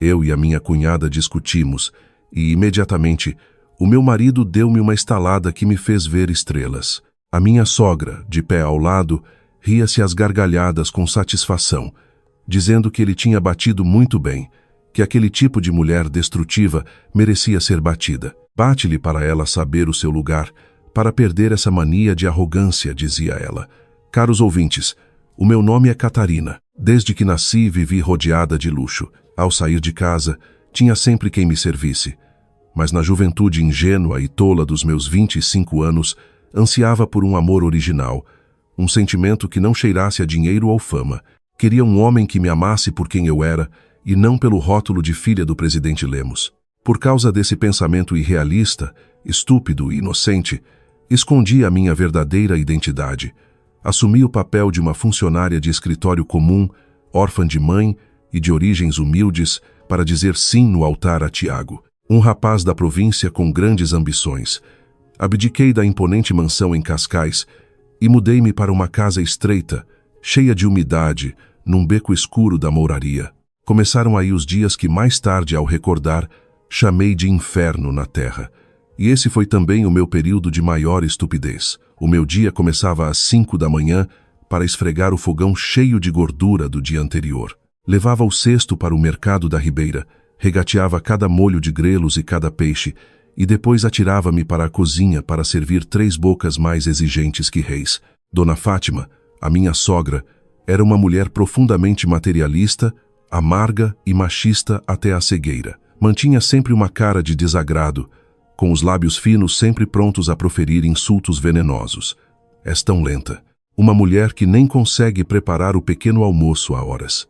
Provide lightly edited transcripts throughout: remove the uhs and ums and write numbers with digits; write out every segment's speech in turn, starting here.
Eu e a minha cunhada discutimos e, imediatamente, o meu marido deu-me uma estalada que me fez ver estrelas. A minha sogra, de pé ao lado, ria-se às gargalhadas com satisfação, dizendo que ele tinha batido muito bem, que aquele tipo de mulher destrutiva merecia ser batida. Bate-lhe para ela saber o seu lugar, para perder essa mania de arrogância, dizia ela. Caros ouvintes, o meu nome é Catarina. Desde que nasci, vivi rodeada de luxo. Ao sair de casa, tinha sempre quem me servisse. Mas na juventude ingênua e tola dos meus 25 anos, ansiava por um amor original, um sentimento que não cheirasse a dinheiro ou fama. Queria um homem que me amasse por quem eu era e não pelo rótulo de filha do presidente Lemos. Por causa desse pensamento irrealista, estúpido e inocente, escondi a minha verdadeira identidade. Assumi o papel de uma funcionária de escritório comum, órfã de mãe e de origens humildes, para dizer sim no altar a Tiago, um rapaz da província com grandes ambições. Abdiquei da imponente mansão em Cascais e mudei-me para uma casa estreita, cheia de umidade, num beco escuro da mouraria. Começaram aí os dias que mais tarde, ao recordar, chamei de inferno na terra. E esse foi também o meu período de maior estupidez. O meu dia começava às 5 da manhã para esfregar o fogão cheio de gordura do dia anterior. Levava o cesto para o mercado da Ribeira, regateava cada molho de grelos e cada peixe, e depois atirava-me para a cozinha para servir 3 bocas mais exigentes que reis. Dona Fátima, a minha sogra, era uma mulher profundamente materialista, amarga e machista até a cegueira. Mantinha sempre uma cara de desagrado, com os lábios finos sempre prontos a proferir insultos venenosos. És tão lenta. Uma mulher que nem consegue preparar o pequeno almoço a horas.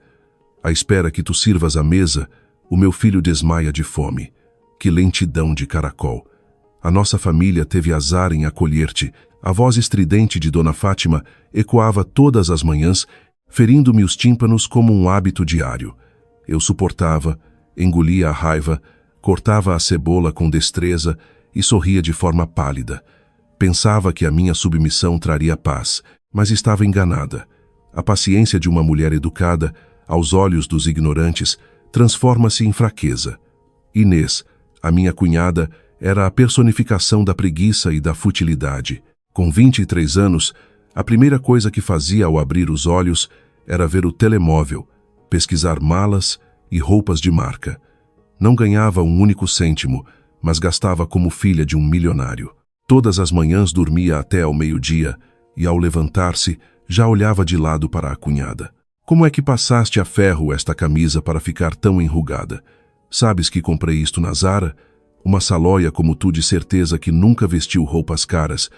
À espera que tu sirvas a mesa, o meu filho desmaia de fome. Que lentidão de caracol. A nossa família teve azar em acolher-te. A voz estridente de Dona Fátima ecoava todas as manhãs, ferindo-me os tímpanos como um hábito diário. Eu suportava, engolia a raiva, cortava a cebola com destreza e sorria de forma pálida. Pensava que a minha submissão traria paz, mas estava enganada. A paciência de uma mulher educada, aos olhos dos ignorantes, transforma-se em fraqueza. Inês, a minha cunhada, era a personificação da preguiça e da futilidade. Com 23 anos, a primeira coisa que fazia ao abrir os olhos era ver o telemóvel, pesquisar malas e roupas de marca. Não ganhava um único cêntimo, mas gastava como filha de um milionário. Todas as manhãs dormia até ao meio-dia e, ao levantar-se, já olhava de lado para a cunhada. Como é que passaste a ferro esta camisa para ficar tão enrugada? Sabes que comprei isto na Zara? Uma salóia como tu de certeza que nunca vestiu roupas caras,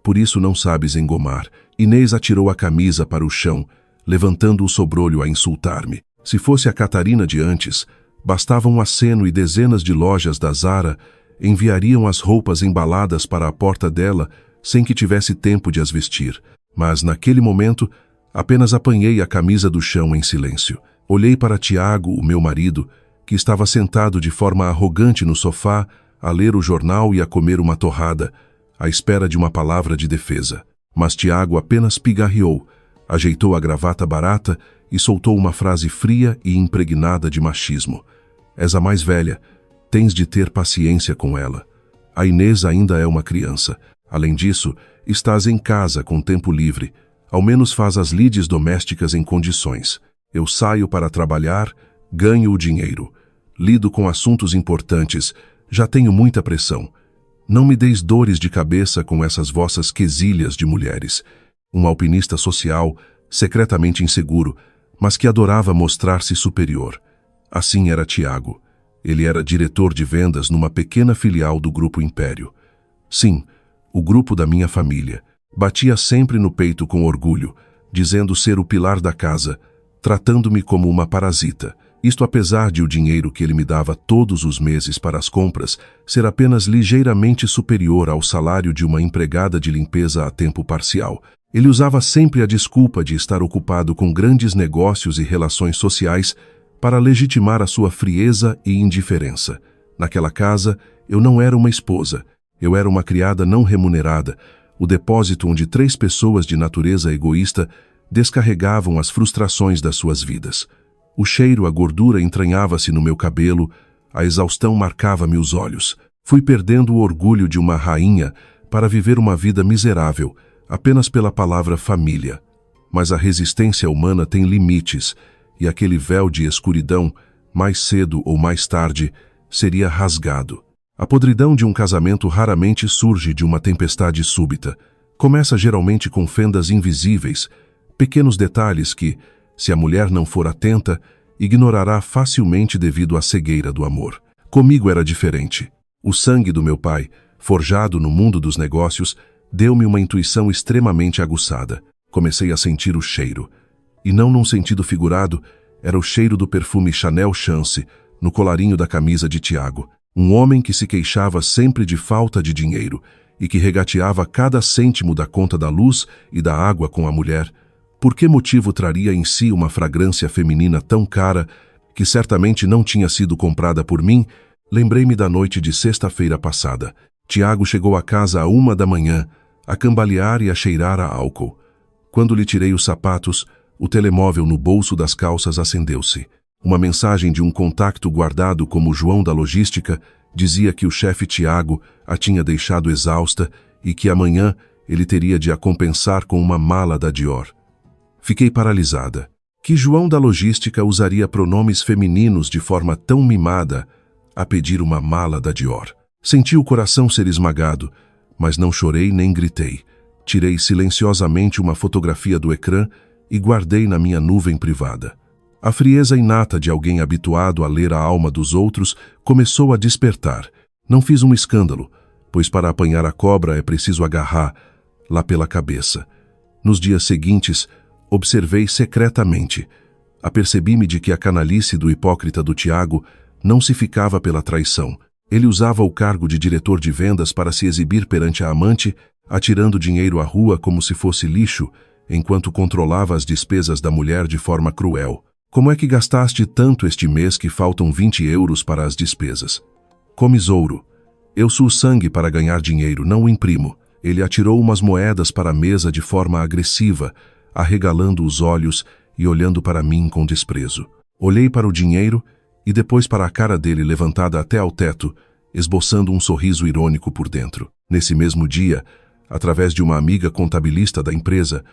por isso não sabes engomar. Inês atirou a camisa para o chão, levantando o sobrolho a insultar-me. Se fosse a Catarina de antes, bastava um aceno e dezenas de lojas da Zara enviariam as roupas embaladas para a porta dela sem que tivesse tempo de as vestir. Mas, naquele momento, apenas apanhei a camisa do chão em silêncio. Olhei para Tiago, o meu marido, que estava sentado de forma arrogante no sofá, a ler o jornal e a comer uma torrada, à espera de uma palavra de defesa. Mas Tiago apenas pigarreou, ajeitou a gravata barata e soltou uma frase fria e impregnada de machismo. És a mais velha, tens de ter paciência com ela. A Inês ainda é uma criança. Além disso, estás em casa com tempo livre. Ao menos faz as lides domésticas em condições. Eu saio para trabalhar, ganho o dinheiro. Lido com assuntos importantes, já tenho muita pressão. Não me deis dores de cabeça com essas vossas quesilhas de mulheres. Um alpinista social, secretamente inseguro, mas que adorava mostrar-se superior. Assim era Tiago. Ele era diretor de vendas numa pequena filial do Grupo Império. Sim, o grupo da minha família. Batia sempre no peito com orgulho, dizendo ser o pilar da casa, tratando-me como uma parasita. Isto apesar de o dinheiro que ele me dava todos os meses para as compras ser apenas ligeiramente superior ao salário de uma empregada de limpeza a tempo parcial. Ele usava sempre a desculpa de estar ocupado com grandes negócios e relações sociais para legitimar a sua frieza e indiferença. Naquela casa, eu não era uma esposa, eu era uma criada não remunerada, o depósito onde 3 pessoas de natureza egoísta descarregavam as frustrações das suas vidas. O cheiro, a gordura entranhava-se no meu cabelo, a exaustão marcava-me os olhos. Fui perdendo o orgulho de uma rainha para viver uma vida miserável, apenas pela palavra família. Mas a resistência humana tem limites, e aquele véu de escuridão, mais cedo ou mais tarde, seria rasgado. A podridão de um casamento raramente surge de uma tempestade súbita. Começa geralmente com fendas invisíveis, pequenos detalhes que, se a mulher não for atenta, ignorará facilmente devido à cegueira do amor. Comigo era diferente. O sangue do meu pai, forjado no mundo dos negócios, deu-me uma intuição extremamente aguçada. Comecei a sentir o cheiro. E não num sentido figurado, era o cheiro do perfume Chanel Chance no colarinho da camisa de Tiago. Um homem que se queixava sempre de falta de dinheiro e que regateava cada cêntimo da conta da luz e da água com a mulher. Por que motivo traria em si uma fragrância feminina tão cara que certamente não tinha sido comprada por mim? Lembrei-me da noite de sexta-feira passada. Tiago chegou a casa à 1 da manhã, a cambalear e a cheirar a álcool. Quando lhe tirei os sapatos, o telemóvel no bolso das calças acendeu-se. Uma mensagem de um contacto guardado como João da Logística dizia que o chefe Tiago a tinha deixado exausta e que amanhã ele teria de a compensar com uma mala da Dior. Fiquei paralisada. Que João da Logística usaria pronomes femininos de forma tão mimada a pedir uma mala da Dior? Senti o coração ser esmagado, mas não chorei nem gritei. Tirei silenciosamente uma fotografia do ecrã e guardei na minha nuvem privada. A frieza inata de alguém habituado a ler a alma dos outros começou a despertar. Não fiz um escândalo, pois para apanhar a cobra é preciso agarrar lá pela cabeça. Nos dias seguintes, observei secretamente. Apercebi-me de que a canalice do hipócrita do Tiago não se ficava pela traição. Ele usava o cargo de diretor de vendas para se exibir perante a amante, atirando dinheiro à rua como se fosse lixo, enquanto controlava as despesas da mulher de forma cruel. Como é que gastaste tanto este mês que faltam 20 euros para as despesas? Comes ouro. Eu suo sangue para ganhar dinheiro, não o imprimo. Ele atirou umas moedas para a mesa de forma agressiva, arregalando os olhos e olhando para mim com desprezo. Olhei para o dinheiro e depois para a cara dele levantada até ao teto, esboçando um sorriso irônico por dentro. Nesse mesmo dia, através de uma amiga contabilista da empresa,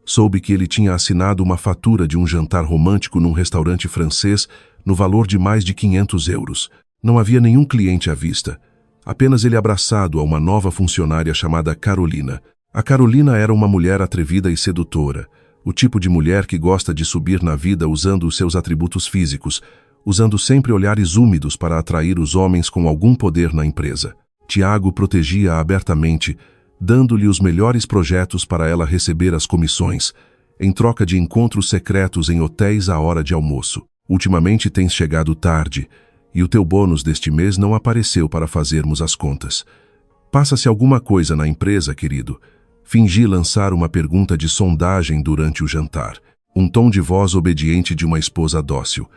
soube que ele tinha assinado uma fatura de um jantar romântico num restaurante francês no valor de mais de 500 euros. Não havia nenhum cliente à vista, apenas ele abraçado a uma nova funcionária chamada Carolina. A Carolina era uma mulher atrevida e sedutora, o tipo de mulher que gosta de subir na vida usando os seus atributos físicos, usando sempre olhares úmidos para atrair os homens com algum poder na empresa. Tiago protegia-a abertamente, dando-lhe os melhores projetos para ela receber as comissões, em troca de encontros secretos em hotéis à hora de almoço. Ultimamente tens chegado tarde, e o teu bônus deste mês não apareceu para fazermos as contas. Passa-se alguma coisa na empresa, querido? Fingi lançar uma pergunta de sondagem durante o jantar. Um tom de voz obediente de uma esposa dócil.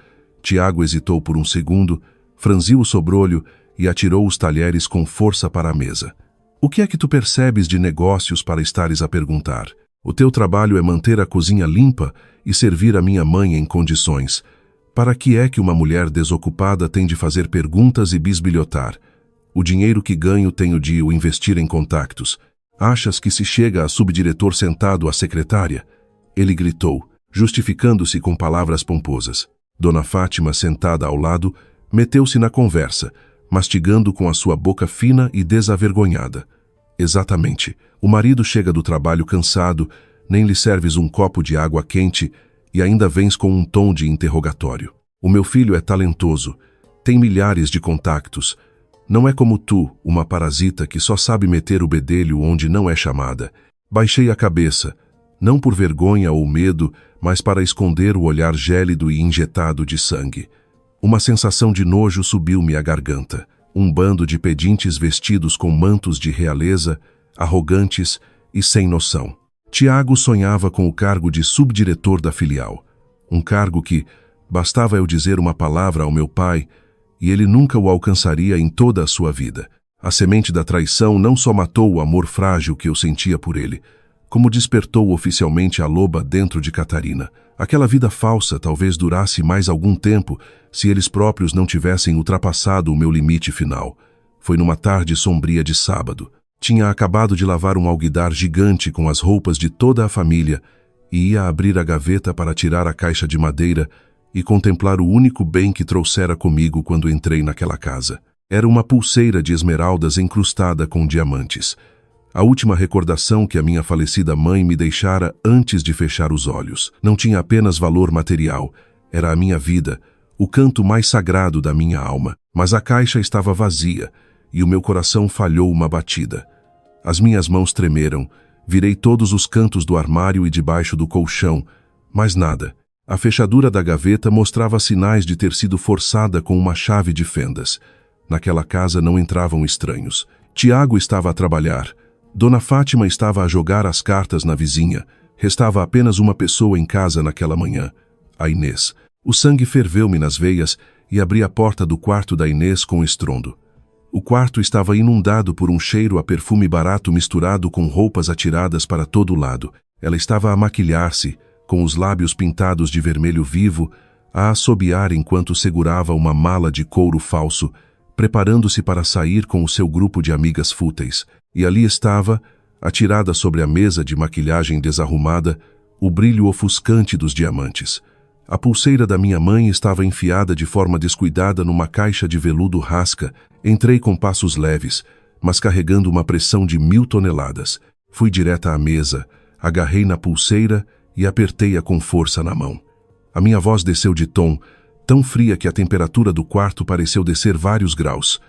Tiago hesitou por um segundo, franziu o sobrolho e atirou os talheres com força para a mesa. O que é que tu percebes de negócios para estares a perguntar? O teu trabalho é manter a cozinha limpa e servir a minha mãe em condições. Para que é que uma mulher desocupada tem de fazer perguntas e bisbilhotar? O dinheiro que ganho tenho de o investir em contactos. Achas que se chega a subdiretor sentado à secretária? Ele gritou, justificando-se com palavras pomposas. Dona Fátima, sentada ao lado, meteu-se na conversa, mastigando com a sua boca fina e desavergonhada. Exatamente. O marido chega do trabalho cansado, nem lhe serves um copo de água quente e ainda vens com um tom de interrogatório. O meu filho é talentoso, tem milhares de contactos. Não é como tu, uma parasita que só sabe meter o bedelho onde não é chamada. Baixei a cabeça, não por vergonha ou medo, mas para esconder o olhar gélido e injetado de sangue. Uma sensação de nojo subiu-me à garganta. Um bando de pedintes vestidos com mantos de realeza, arrogantes e sem noção. Tiago sonhava com o cargo de subdiretor da filial. Um cargo que, bastava eu dizer uma palavra ao meu pai, e ele nunca o alcançaria em toda a sua vida. A semente da traição não só matou o amor frágil que eu sentia por ele, como despertou oficialmente a loba dentro de Catarina. Aquela vida falsa talvez durasse mais algum tempo se eles próprios não tivessem ultrapassado o meu limite final. Foi numa tarde sombria de sábado. Tinha acabado de lavar um alguidar gigante com as roupas de toda a família e ia abrir a gaveta para tirar a caixa de madeira e contemplar o único bem que trouxera comigo quando entrei naquela casa. Era uma pulseira de esmeraldas encrustada com diamantes. A última recordação que a minha falecida mãe me deixara antes de fechar os olhos. Não tinha apenas valor material, era a minha vida, o canto mais sagrado da minha alma. Mas a caixa estava vazia e o meu coração falhou uma batida. As minhas mãos tremeram, virei todos os cantos do armário e debaixo do colchão, mas nada. A fechadura da gaveta mostrava sinais de ter sido forçada com uma chave de fendas. Naquela casa não entravam estranhos. Tiago estava a trabalhar. Dona Fátima estava a jogar as cartas na vizinha. Restava apenas uma pessoa em casa naquela manhã, a Inês. O sangue ferveu-me nas veias e abri a porta do quarto da Inês com estrondo. O quarto estava inundado por um cheiro a perfume barato misturado com roupas atiradas para todo lado. Ela estava a maquilhar-se, com os lábios pintados de vermelho vivo, a assobiar enquanto segurava uma mala de couro falso, preparando-se para sair com o seu grupo de amigas fúteis. E ali estava, atirada sobre a mesa de maquilhagem desarrumada, o brilho ofuscante dos diamantes. A pulseira da minha mãe estava enfiada de forma descuidada numa caixa de veludo rasca. Entrei com passos leves, mas carregando uma pressão de 1000 toneladas. Fui direta à mesa, agarrei na pulseira e apertei-a com força na mão. A minha voz desceu de tom, tão fria que a temperatura do quarto pareceu descer vários graus.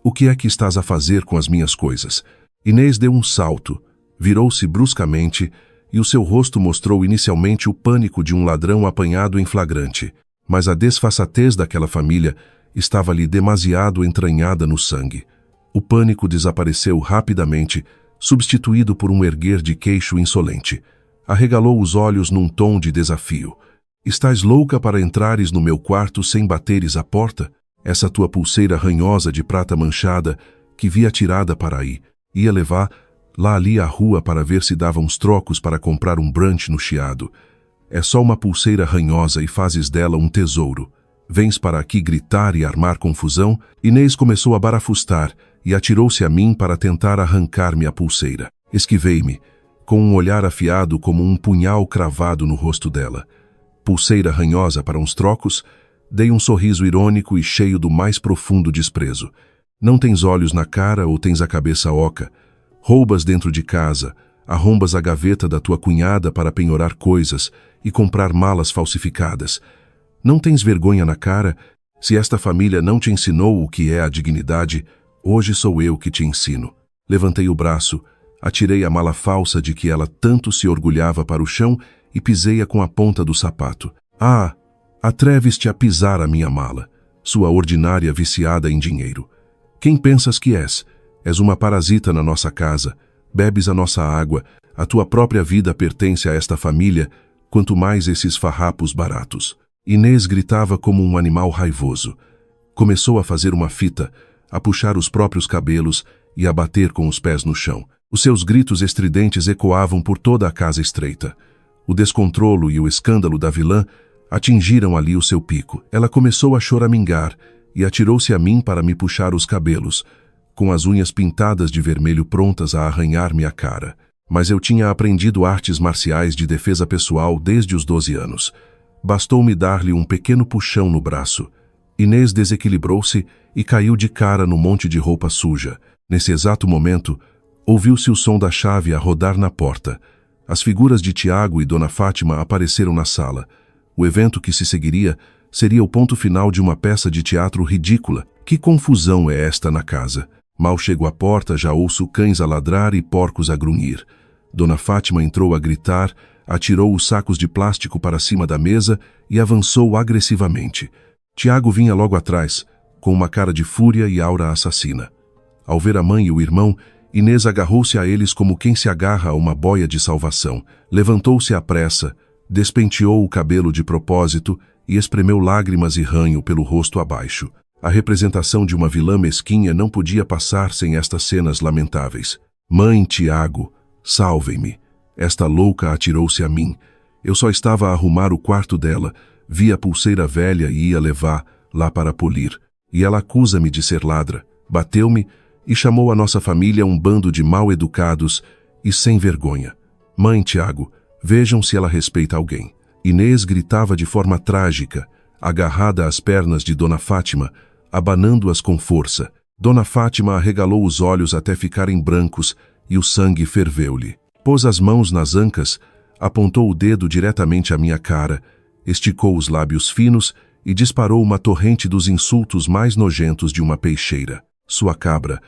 O que é que estás a fazer com as minhas coisas? Inês deu um salto, virou-se bruscamente e o seu rosto mostrou inicialmente o pânico de um ladrão apanhado em flagrante. Mas a desfaçatez daquela família estava-lhe demasiado entranhada no sangue. O pânico desapareceu rapidamente, substituído por um erguer de queixo insolente. Arregalou os olhos num tom de desafio. Estás louca para entrares no meu quarto sem bateres a porta? Essa tua pulseira ranhosa de prata manchada, que vi atirada para aí, ia levar lá ali à rua para ver se dava uns trocos para comprar um brunch no Chiado. É só uma pulseira ranhosa e fazes dela um tesouro. Vens para aqui gritar e armar confusão? Inês começou a barafustar e atirou-se a mim para tentar arrancar-me a pulseira. Esquivei-me, com um olhar afiado como um punhal cravado no rosto dela. Pulseira ranhosa para uns trocos? Dei um sorriso irônico e cheio do mais profundo desprezo. Não tens olhos na cara ou tens a cabeça oca? Roubas dentro de casa, arrombas a gaveta da tua cunhada para penhorar coisas e comprar malas falsificadas. Não tens vergonha na cara? Se esta família não te ensinou o que é a dignidade, hoje sou eu que te ensino. Levantei o braço, atirei a mala falsa de que ela tanto se orgulhava para o chão e pisei-a com a ponta do sapato. Ah, atreves-te a pisar a minha mala, sua ordinária viciada em dinheiro. Quem pensas que és? És uma parasita na nossa casa, bebes a nossa água, a tua própria vida pertence a esta família, quanto mais esses farrapos baratos. Inês gritava como um animal raivoso. Começou a fazer uma fita, a puxar os próprios cabelos e a bater com os pés no chão. Os seus gritos estridentes ecoavam por toda a casa estreita. O descontrolo e o escândalo da vilã atingiram ali o seu pico. Ela começou a choramingar e atirou-se a mim para me puxar os cabelos, com as unhas pintadas de vermelho prontas a arranhar-me a cara. Mas eu tinha aprendido artes marciais de defesa pessoal desde os 12 anos. Bastou-me dar-lhe um pequeno puxão no braço. Inês desequilibrou-se e caiu de cara no monte de roupa suja. Nesse exato momento, ouviu-se o som da chave a rodar na porta. As figuras de Tiago e Dona Fátima apareceram na sala. O evento que se seguiria seria o ponto final de uma peça de teatro ridícula. Que confusão é esta na casa? Mal chego à porta, já ouço cães a ladrar e porcos a grunhir. Dona Fátima entrou a gritar, atirou os sacos de plástico para cima da mesa e avançou agressivamente. Tiago vinha logo atrás, com uma cara de fúria e aura assassina. Ao ver a mãe e o irmão, Inês agarrou-se a eles como quem se agarra a uma boia de salvação. Levantou-se à pressa, despenteou o cabelo de propósito e espremeu lágrimas e ranho pelo rosto abaixo. A representação de uma vilã mesquinha não podia passar sem estas cenas lamentáveis. Mãe, Tiago, salvem-me. Esta louca atirou-se a mim. Eu só estava a arrumar o quarto dela, vi a pulseira velha e ia levar lá para polir. E ela acusa-me de ser ladra, bateu-me e chamou a nossa família um bando de mal-educados e sem vergonha. Mãe, Tiago, vejam se ela respeita alguém. Inês gritava de forma trágica, agarrada às pernas de Dona Fátima, abanando-as com força. Dona Fátima arregalou os olhos até ficarem brancos e o sangue ferveu-lhe. Pôs as mãos nas ancas, apontou o dedo diretamente à minha cara, esticou os lábios finos e disparou uma torrente dos insultos mais nojentos de uma peixeira. Sua cabra,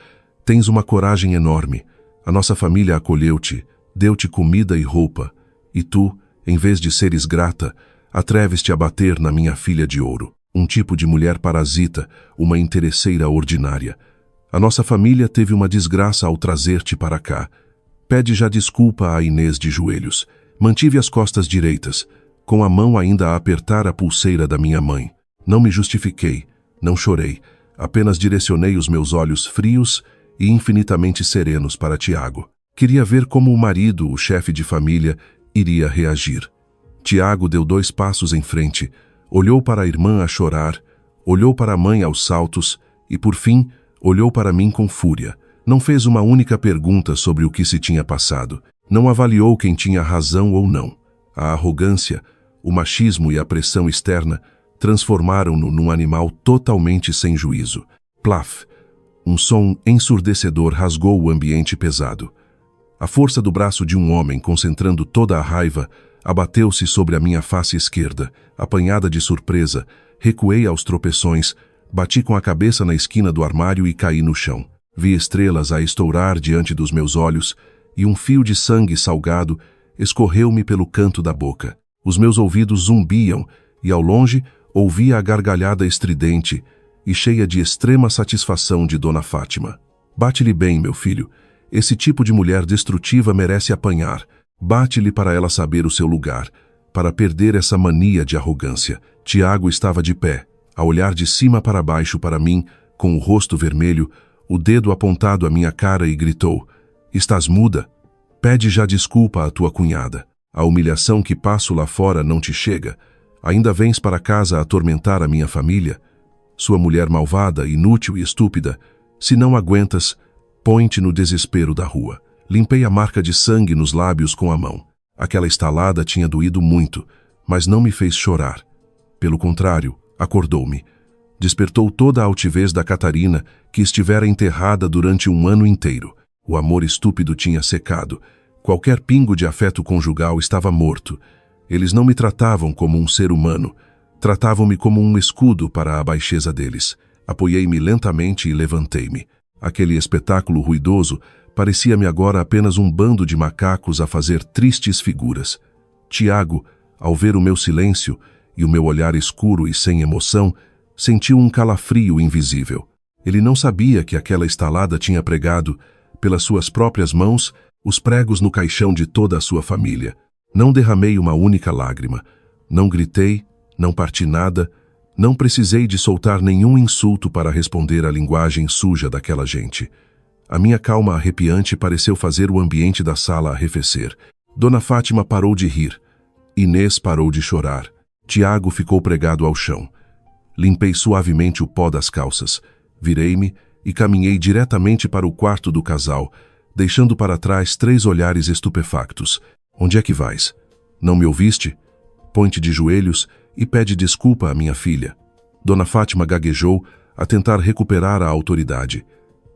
tens uma coragem enorme. A nossa família acolheu-te, deu-te comida e roupa. E tu, em vez de seres grata, atreves-te a bater na minha filha de ouro. Um tipo de mulher parasita, uma interesseira ordinária. A nossa família teve uma desgraça ao trazer-te para cá. Pede já desculpa a Inês de joelhos. Mantive as costas direitas, com a mão ainda a apertar a pulseira da minha mãe. Não me justifiquei, não chorei, apenas direcionei os meus olhos frios e infinitamente serenos para Tiago. Queria ver como o marido, o chefe de família, iria reagir. Tiago deu 2 passos em frente, olhou para a irmã a chorar, olhou para a mãe aos saltos e, por fim, olhou para mim com fúria. Não fez uma única pergunta sobre o que se tinha passado. Não avaliou quem tinha razão ou não. A arrogância, o machismo e a pressão externa transformaram-no num animal totalmente sem juízo. Plaf! Um som ensurdecedor rasgou o ambiente pesado. A força do braço de um homem, concentrando toda a raiva, abateu-se sobre a minha face esquerda. Apanhada de surpresa, recuei aos tropeções, bati com a cabeça na esquina do armário e caí no chão. Vi estrelas a estourar diante dos meus olhos e um fio de sangue salgado escorreu-me pelo canto da boca. Os meus ouvidos zumbiam e, ao longe, ouvia a gargalhada estridente e cheia de extrema satisfação de Dona Fátima. Bate-lhe bem, meu filho. Esse tipo de mulher destrutiva merece apanhar. Bate-lhe para ela saber o seu lugar, para perder essa mania de arrogância. Tiago estava de pé, a olhar de cima para baixo para mim, com o rosto vermelho, o dedo apontado à minha cara e gritou: "Estás muda? Pede já desculpa à tua cunhada. A humilhação que passo lá fora não te chega. Ainda vens para casa atormentar a minha família? Sua mulher malvada, inútil e estúpida. Se não aguentas, põe-te no desespero da rua." Limpei a marca de sangue nos lábios com a mão. Aquela estalada tinha doído muito, mas não me fez chorar. Pelo contrário, acordou-me. Despertou toda a altivez da Catarina, que estivera enterrada durante um ano inteiro. O amor estúpido tinha secado. Qualquer pingo de afeto conjugal estava morto. Eles não me tratavam como um ser humano. Tratavam-me como um escudo para a baixeza deles. Apoiei-me lentamente e levantei-me. Aquele espetáculo ruidoso parecia-me agora apenas um bando de macacos a fazer tristes figuras. Tiago, ao ver o meu silêncio e o meu olhar escuro e sem emoção, sentiu um calafrio invisível. Ele não sabia que aquela estalada tinha pregado, pelas suas próprias mãos, os pregos no caixão de toda a sua família. Não derramei uma única lágrima. Não gritei, não parti nada, não precisei de soltar nenhum insulto para responder à linguagem suja daquela gente. A minha calma arrepiante pareceu fazer o ambiente da sala arrefecer. Dona Fátima parou de rir. Inês parou de chorar. Tiago ficou pregado ao chão. Limpei suavemente o pó das calças. Virei-me e caminhei diretamente para o quarto do casal, deixando para trás 3 olhares estupefactos. "Onde é que vais? Não me ouviste? Põe-te de joelhos e pede desculpa à minha filha." Dona Fátima gaguejou a tentar recuperar a autoridade.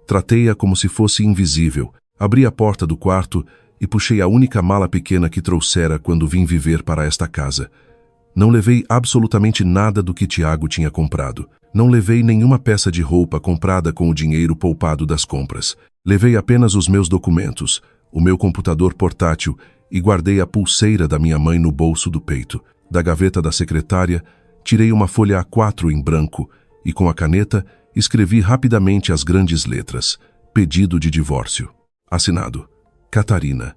Tratei-a como se fosse invisível. Abri a porta do quarto e puxei a única mala pequena que trouxera quando vim viver para esta casa. Não levei absolutamente nada do que Tiago tinha comprado. Não levei nenhuma peça de roupa comprada com o dinheiro poupado das compras. Levei apenas os meus documentos, o meu computador portátil e guardei a pulseira da minha mãe no bolso do peito. Da gaveta da secretária, tirei uma folha A4 em branco e, com a caneta, escrevi rapidamente as grandes letras: "Pedido de divórcio." Assinado: Catarina.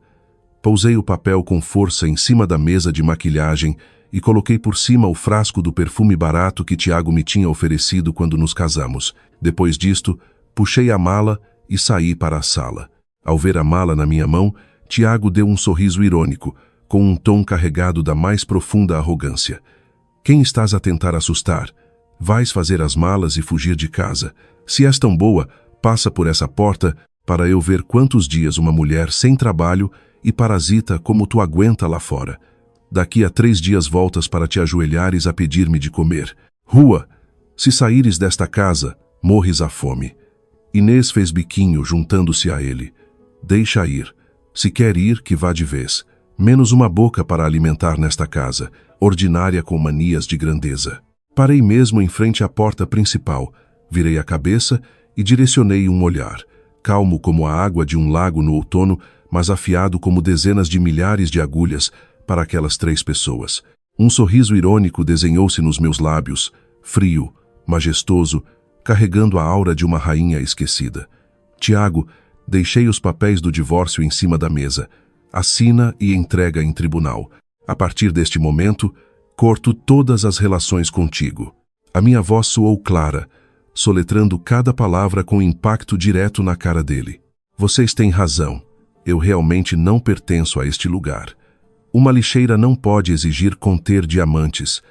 Pousei o papel com força em cima da mesa de maquilhagem e coloquei por cima o frasco do perfume barato que Tiago me tinha oferecido quando nos casamos. Depois disto, puxei a mala e saí para a sala. Ao ver a mala na minha mão, Tiago deu um sorriso irônico, com um tom carregado da mais profunda arrogância. Quem estás a tentar assustar? Vais fazer as malas e fugir de casa. Se és tão boa, passa por essa porta para eu ver quantos dias uma mulher sem trabalho e parasita como tu aguenta lá fora. Daqui a 3 dias voltas para te ajoelhares a pedir-me de comer. Rua! Se saíres desta casa, morres à fome. Inês fez biquinho juntando-se a ele. Deixa ir. Se quer ir, que vá de vez. Menos uma boca para alimentar nesta casa, ordinária com manias de grandeza. Parei mesmo em frente à porta principal, virei a cabeça e direcionei um olhar, calmo como a água de um lago no outono, mas afiado como dezenas de milhares de agulhas para aquelas 3 pessoas. Um sorriso irônico desenhou-se nos meus lábios, frio, majestoso, carregando a aura de uma rainha esquecida. Tiago, deixei os papéis do divórcio em cima da mesa. Assina e entrega em tribunal. A partir deste momento, corto todas as relações contigo. A minha voz soou clara, soletrando cada palavra com impacto direto na cara dele. Vocês têm razão. Eu realmente não pertenço a este lugar. Uma lixeira não pode exigir conter diamantes.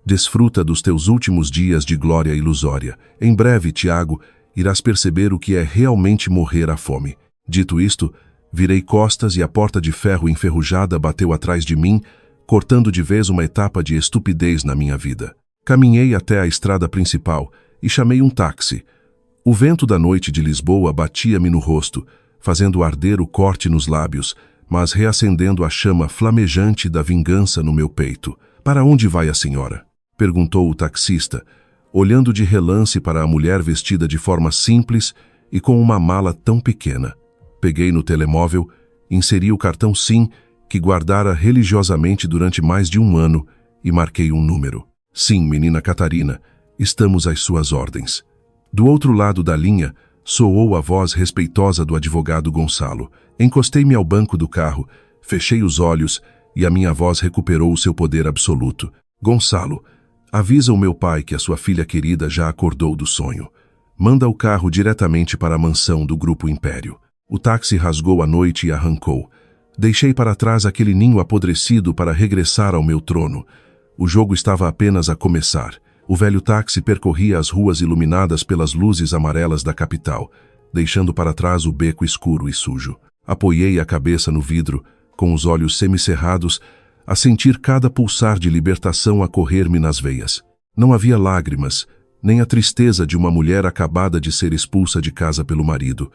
Desfruta dos teus últimos dias de glória ilusória. Em breve, Tiago, irás perceber o que é realmente morrer à fome. Dito isto, virei costas e a porta de ferro enferrujada bateu atrás de mim, cortando de vez uma etapa de estupidez na minha vida. Caminhei até a estrada principal e chamei um táxi. O vento da noite de Lisboa batia-me no rosto, fazendo arder o corte nos lábios, mas reacendendo a chama flamejante da vingança no meu peito. Para onde vai a senhora? Perguntou o taxista, olhando de relance para a mulher vestida de forma simples e com uma mala tão pequena. Peguei no telemóvel, inseri o cartão SIM, que guardara religiosamente durante mais de 1 ano, e marquei um número. Sim, menina Catarina, estamos às suas ordens. Do outro lado da linha, soou a voz respeitosa do advogado Gonçalo. Encostei-me ao banco do carro, fechei os olhos e a minha voz recuperou o seu poder absoluto. Gonçalo, avisa o meu pai que a sua filha querida já acordou do sonho. Manda o carro diretamente para a mansão do Grupo Império. O táxi rasgou a noite e arrancou. Deixei para trás aquele ninho apodrecido para regressar ao meu trono. O jogo estava apenas a começar. O velho táxi percorria as ruas iluminadas pelas luzes amarelas da capital, deixando para trás o beco escuro e sujo. Apoiei a cabeça no vidro, com os olhos semicerrados, a sentir cada pulsar de libertação a correr-me nas veias. Não havia lágrimas, nem a tristeza de uma mulher acabada de ser expulsa de casa pelo marido.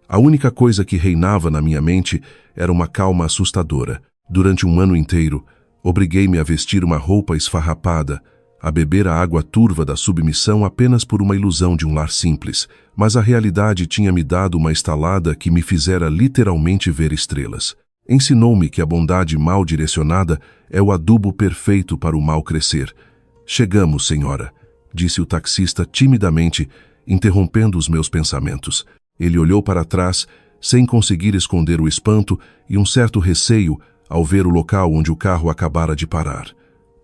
A única coisa que reinava na minha mente era uma calma assustadora. Durante 1 ano inteiro, obriguei-me a vestir uma roupa esfarrapada, a beber a água turva da submissão apenas por uma ilusão de um lar simples, mas a realidade tinha me dado uma estalada que me fizera literalmente ver estrelas. Ensinou-me que a bondade mal direcionada é o adubo perfeito para o mal crescer. Chegamos, senhora, disse o taxista timidamente, interrompendo os meus pensamentos. Ele olhou para trás, sem conseguir esconder o espanto e um certo receio ao ver o local onde o carro acabara de parar.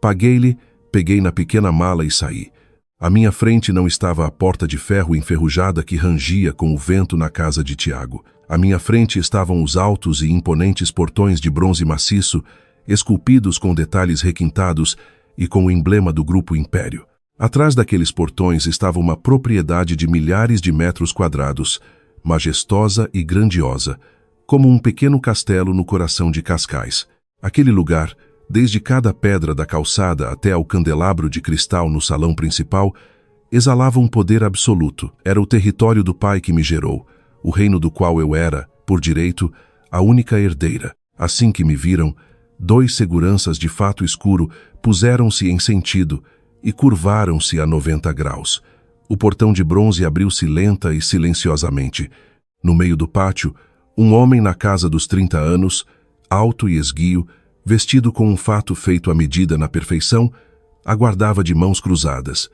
Paguei-lhe, peguei na pequena mala e saí. À minha frente não estava a porta de ferro enferrujada que rangia com o vento na casa de Tiago. À minha frente estavam os altos e imponentes portões de bronze maciço, esculpidos com detalhes requintados e com o emblema do Grupo Império. Atrás daqueles portões estava uma propriedade de milhares de metros quadrados, majestosa e grandiosa, como um pequeno castelo no coração de Cascais. Aquele lugar, desde cada pedra da calçada até ao candelabro de cristal no salão principal, exalava um poder absoluto. Era o território do pai que me gerou, o reino do qual eu era, por direito, a única herdeira. Assim que me viram, 2 seguranças de fato escuro puseram-se em sentido e curvaram-se a 90 graus. O portão de bronze abriu-se lenta e silenciosamente. No meio do pátio, um homem na casa dos 30 anos, alto e esguio, vestido com um fato feito à medida na perfeição, aguardava de mãos cruzadas.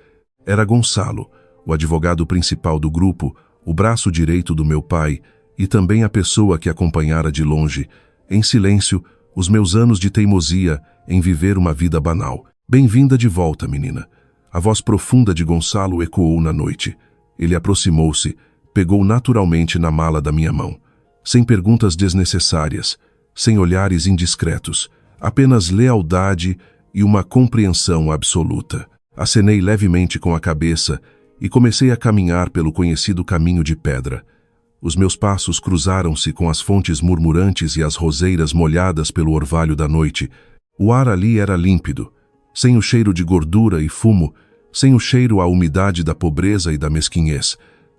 Era Gonçalo, o advogado principal do grupo, o braço direito do meu pai e também a pessoa que acompanhara de longe, em silêncio, os meus anos de teimosia em viver uma vida banal. Bem-vinda de volta, menina. A voz profunda de Gonçalo ecoou na noite. Ele aproximou-se, pegou naturalmente na mala da minha mão. Sem perguntas desnecessárias, sem olhares indiscretos, apenas lealdade e uma compreensão absoluta. Acenei levemente com a cabeça e comecei a caminhar pelo conhecido caminho de pedra. Os meus passos cruzaram-se com as fontes murmurantes e as roseiras molhadas pelo orvalho da noite. O ar ali era límpido, sem o cheiro de gordura e fumo, sem o cheiro à umidade da pobreza e da mesquinhez.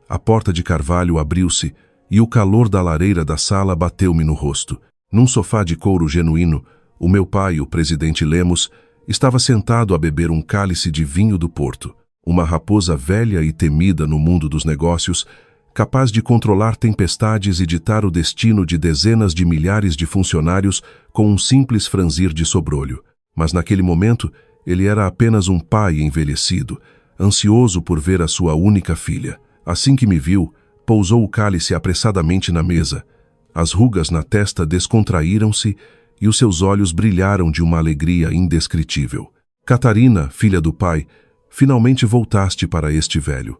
A porta de carvalho abriu-se e o calor da lareira da sala bateu-me no rosto. Num sofá de couro genuíno, o meu pai, o presidente Lemos, estava sentado a beber um cálice de vinho do Porto. Uma raposa velha e temida no mundo dos negócios, capaz de controlar tempestades e ditar o destino de dezenas de milhares de funcionários com um simples franzir de sobrolho. Mas naquele momento, ele era apenas um pai envelhecido, ansioso por ver a sua única filha. Assim que me viu, pousou o cálice apressadamente na mesa. As rugas na testa descontraíram-se e os seus olhos brilharam de uma alegria indescritível. Catarina, filha do pai, finalmente voltaste para este velho.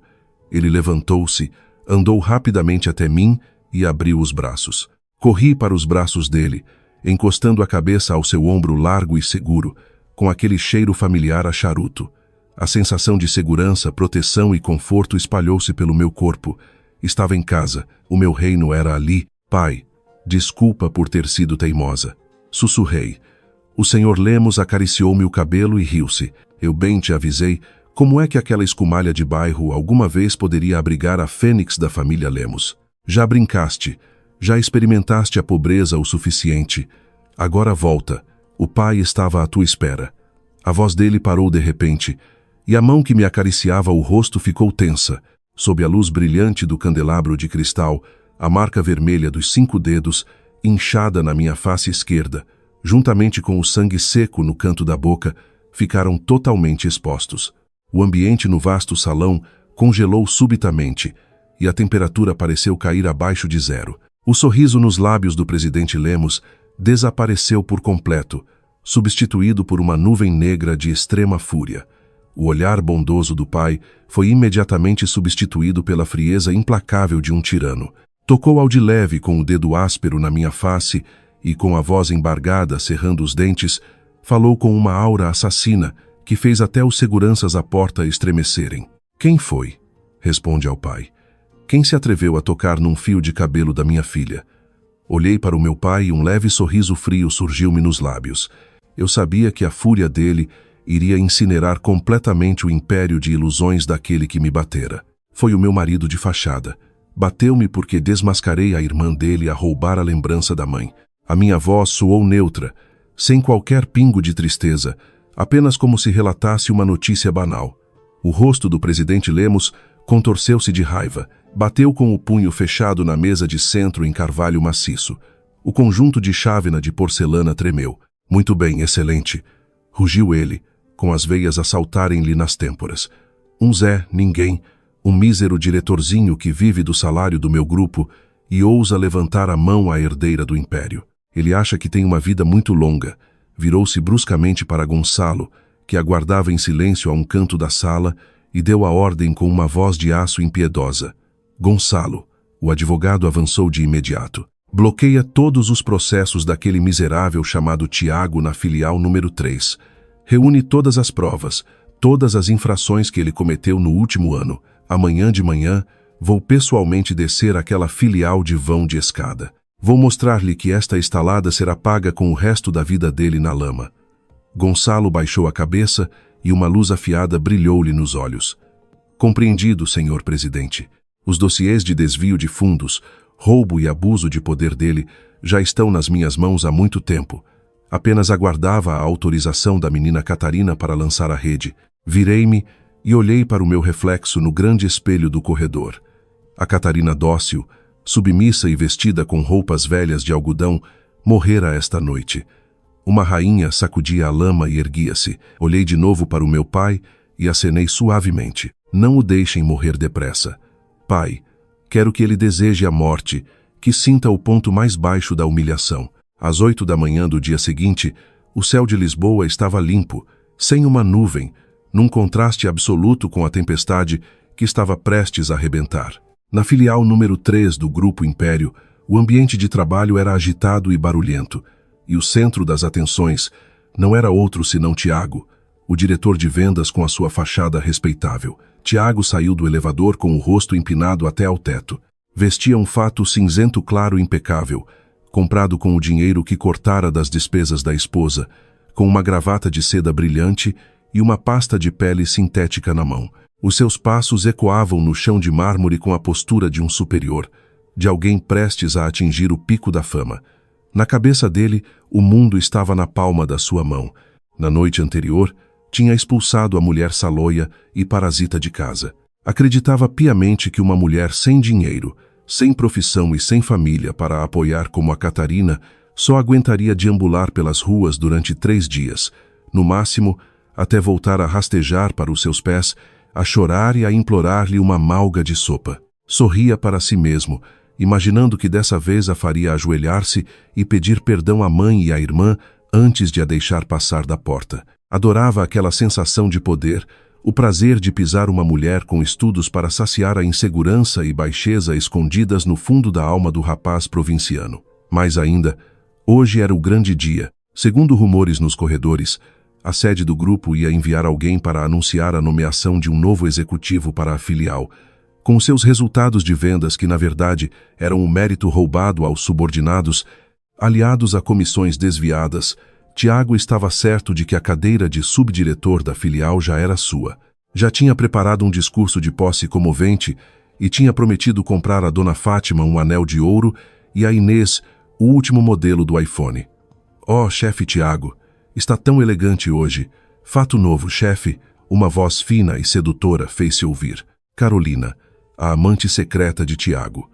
Ele levantou-se, andou rapidamente até mim e abriu os braços. Corri para os braços dele, encostando a cabeça ao seu ombro largo e seguro, com aquele cheiro familiar a charuto. A sensação de segurança, proteção e conforto espalhou-se pelo meu corpo. Estava em casa, o meu reino era ali. Pai, desculpa por ter sido teimosa. Sussurrei. O senhor Lemos acariciou-me o cabelo e riu-se. Eu bem te avisei. Como é que aquela escumalha de bairro alguma vez poderia abrigar a fênix da família Lemos? Já brincaste. Já experimentaste a pobreza o suficiente. Agora volta. O pai estava à tua espera. A voz dele parou de repente, e a mão que me acariciava o rosto ficou tensa. Sob a luz brilhante do candelabro de cristal, a marca vermelha dos 5 dedos, inchada na minha face esquerda, juntamente com o sangue seco no canto da boca, ficaram totalmente expostos. O ambiente no vasto salão congelou subitamente, e a temperatura pareceu cair abaixo de zero. O sorriso nos lábios do presidente Lemos desapareceu por completo, substituído por uma nuvem negra de extrema fúria. O olhar bondoso do pai foi imediatamente substituído pela frieza implacável de um tirano. Tocou ao de leve com o dedo áspero na minha face e, com a voz embargada, cerrando os dentes, falou com uma aura assassina que fez até os seguranças à porta estremecerem. Quem foi? Responde ao pai. Quem se atreveu a tocar num fio de cabelo da minha filha? Olhei para o meu pai e um leve sorriso frio surgiu-me nos lábios. Eu sabia que a fúria dele iria incinerar completamente o império de ilusões daquele que me batera. Foi o meu marido de fachada. Bateu-me porque desmascarei a irmã dele a roubar a lembrança da mãe. A minha voz soou neutra, sem qualquer pingo de tristeza, apenas como se relatasse uma notícia banal. O rosto do presidente Lemos contorceu-se de raiva, bateu com o punho fechado na mesa de centro em carvalho maciço. O conjunto de chávena de porcelana tremeu. Muito bem, excelente, rugiu ele, com as veias a saltarem-lhe nas têmporas. Um Zé, ninguém, um mísero diretorzinho que vive do salário do meu grupo e ousa levantar a mão à herdeira do império. Ele acha que tem uma vida muito longa. Virou-se bruscamente para Gonçalo, que aguardava em silêncio a um canto da sala, e deu a ordem com uma voz de aço impiedosa. Gonçalo, o advogado avançou de imediato. Bloqueia todos os processos daquele miserável chamado Tiago na filial número 3. Reúne todas as provas, todas as infrações que ele cometeu no último ano. Amanhã de manhã, vou pessoalmente descer aquela filial de vão de escada. Vou mostrar-lhe que esta estalada será paga com o resto da vida dele na lama. Gonçalo baixou a cabeça e uma luz afiada brilhou-lhe nos olhos. Compreendido, senhor presidente. Os dossiês de desvio de fundos, roubo e abuso de poder dele já estão nas minhas mãos há muito tempo. Apenas aguardava a autorização da menina Catarina para lançar a rede. Virei-me e olhei para o meu reflexo no grande espelho do corredor. A Catarina dócil, submissa e vestida com roupas velhas de algodão, morrera esta noite. Uma rainha sacudia a lama e erguia-se. Olhei de novo para o meu pai e acenei suavemente. Não o deixem morrer depressa. Pai, quero que ele deseje a morte, que sinta o ponto mais baixo da humilhação. Às 8 da manhã do dia seguinte, o céu de Lisboa estava limpo, sem uma nuvem, num contraste absoluto com a tempestade que estava prestes a arrebentar. Na filial número 3 do Grupo Império, o ambiente de trabalho era agitado e barulhento. e o centro das atenções não era outro senão Tiago, o diretor de vendas com a sua fachada respeitável. Tiago saiu do elevador com o rosto empinado até ao teto. Vestia um fato cinzento claro impecável, comprado com o dinheiro que cortara das despesas da esposa, com uma gravata de seda brilhante e uma pasta de pele sintética na mão. Os seus passos ecoavam no chão de mármore com a postura de um superior, de alguém prestes a atingir o pico da fama. Na cabeça dele, o mundo estava na palma da sua mão. Na noite anterior, tinha expulsado a mulher saloia e parasita de casa. Acreditava piamente que uma mulher sem dinheiro, sem profissão e sem família para a apoiar como a Catarina, só aguentaria deambular pelas ruas durante 3 dias, no máximo, até voltar a rastejar para os seus pés, a chorar e a implorar-lhe uma malga de sopa. Sorria para si mesmo, imaginando que dessa vez a faria ajoelhar-se e pedir perdão à mãe e à irmã antes de a deixar passar da porta. Adorava aquela sensação de poder, o prazer de pisar uma mulher com estudos para saciar a insegurança e baixeza escondidas no fundo da alma do rapaz provinciano. Mais ainda, hoje era o grande dia. Segundo rumores nos corredores, a sede do grupo ia enviar alguém para anunciar a nomeação de um novo executivo para a filial, com seus resultados de vendas que, na verdade, eram um mérito roubado aos subordinados, aliados a comissões desviadas. Tiago estava certo de que a cadeira de subdiretor da filial já era sua. Já tinha preparado um discurso de posse comovente e tinha prometido comprar a dona Fátima um anel de ouro e a Inês o último modelo do iPhone. "Oh, chefe Tiago, está tão elegante hoje. Fato novo, chefe", uma voz fina e sedutora fez-se ouvir. Carolina, a amante secreta de Tiago.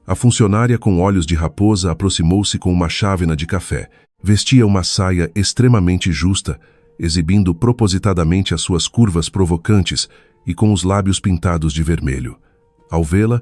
A funcionária com olhos de raposa aproximou-se com uma chávena de café. Vestia uma saia extremamente justa, exibindo propositadamente as suas curvas provocantes e com os lábios pintados de vermelho. Ao vê-la,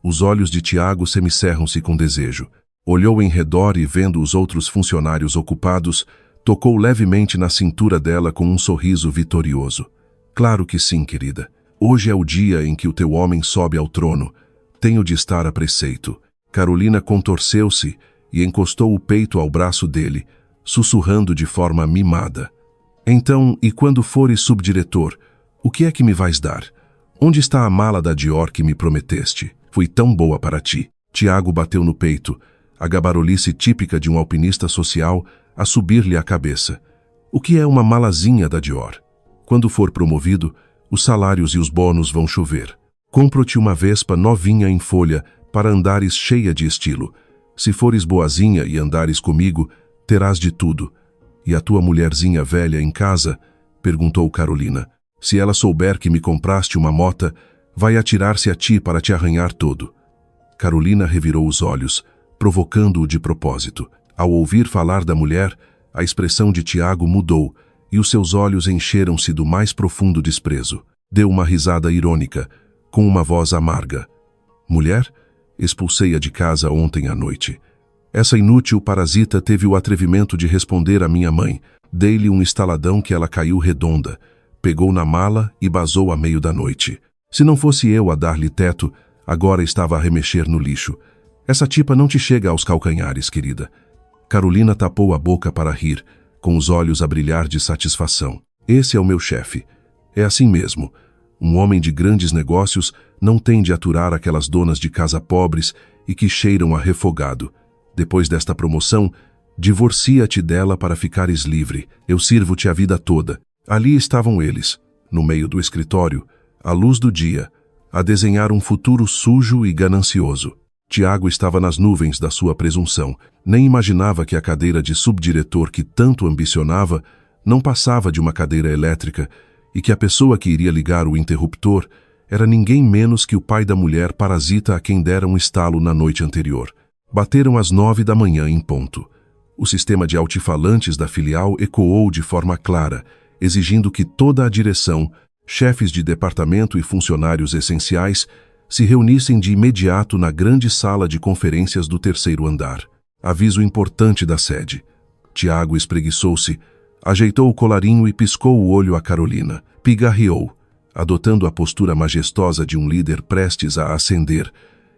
os olhos de Tiago semicerram-se com desejo. Olhou em redor e, vendo os outros funcionários ocupados, tocou levemente na cintura dela com um sorriso vitorioso. "Claro que sim, querida. Hoje é o dia em que o teu homem sobe ao trono. Tenho de estar a preceito." Carolina contorceu-se e encostou o peito ao braço dele, sussurrando de forma mimada. "Então, e quando fores subdiretor, o que é que me vais dar? Onde está a mala da Dior que me prometeste? Fui tão boa para ti." Tiago bateu no peito, a gabarolice típica de um alpinista social a subir-lhe a cabeça. "O que é uma malazinha da Dior? Quando for promovido, os salários e os bônus vão chover. Compro-te uma Vespa novinha em folha para andares cheia de estilo. Se fores boazinha e andares comigo, terás de tudo." "E a tua mulherzinha velha em casa?" perguntou Carolina. "Se ela souber que me compraste uma mota, vai atirar-se a ti para te arranhar todo." Carolina revirou os olhos, provocando-o de propósito. Ao ouvir falar da mulher, a expressão de Tiago mudou e os seus olhos encheram-se do mais profundo desprezo. Deu uma risada irônica, com uma voz amarga. "Mulher? Expulsei-a de casa ontem à noite. Essa inútil parasita teve o atrevimento de responder à minha mãe. Dei-lhe um estaladão que ela caiu redonda, pegou na mala e basou a meio da noite. Se não fosse eu a dar-lhe teto, agora estava a remexer no lixo. Essa tipa não te chega aos calcanhares, querida." Carolina tapou a boca para rir, com os olhos a brilhar de satisfação. "Esse é o meu chefe. É assim mesmo. Um homem de grandes negócios não tem de aturar aquelas donas de casa pobres e que cheiram a refogado. Depois desta promoção, divorcia-te dela para ficares livre. Eu sirvo-te a vida toda." Ali estavam eles, no meio do escritório, à luz do dia, a desenhar um futuro sujo e ganancioso. Tiago estava nas nuvens da sua presunção. Nem imaginava que a cadeira de subdiretor que tanto ambicionava não passava de uma cadeira elétrica e que a pessoa que iria ligar o interruptor era ninguém menos que o pai da mulher parasita a quem dera um estalo na noite anterior. Bateram às 9 da manhã em ponto. O sistema de altifalantes da filial ecoou de forma clara, exigindo que toda a direção, chefes de departamento e funcionários essenciais se reunissem de imediato na grande sala de conferências do 3º andar. Aviso importante da sede. Tiago espreguiçou-se, ajeitou o colarinho e piscou o olho a Carolina. Pigarreou, adotando a postura majestosa de um líder prestes a ascender,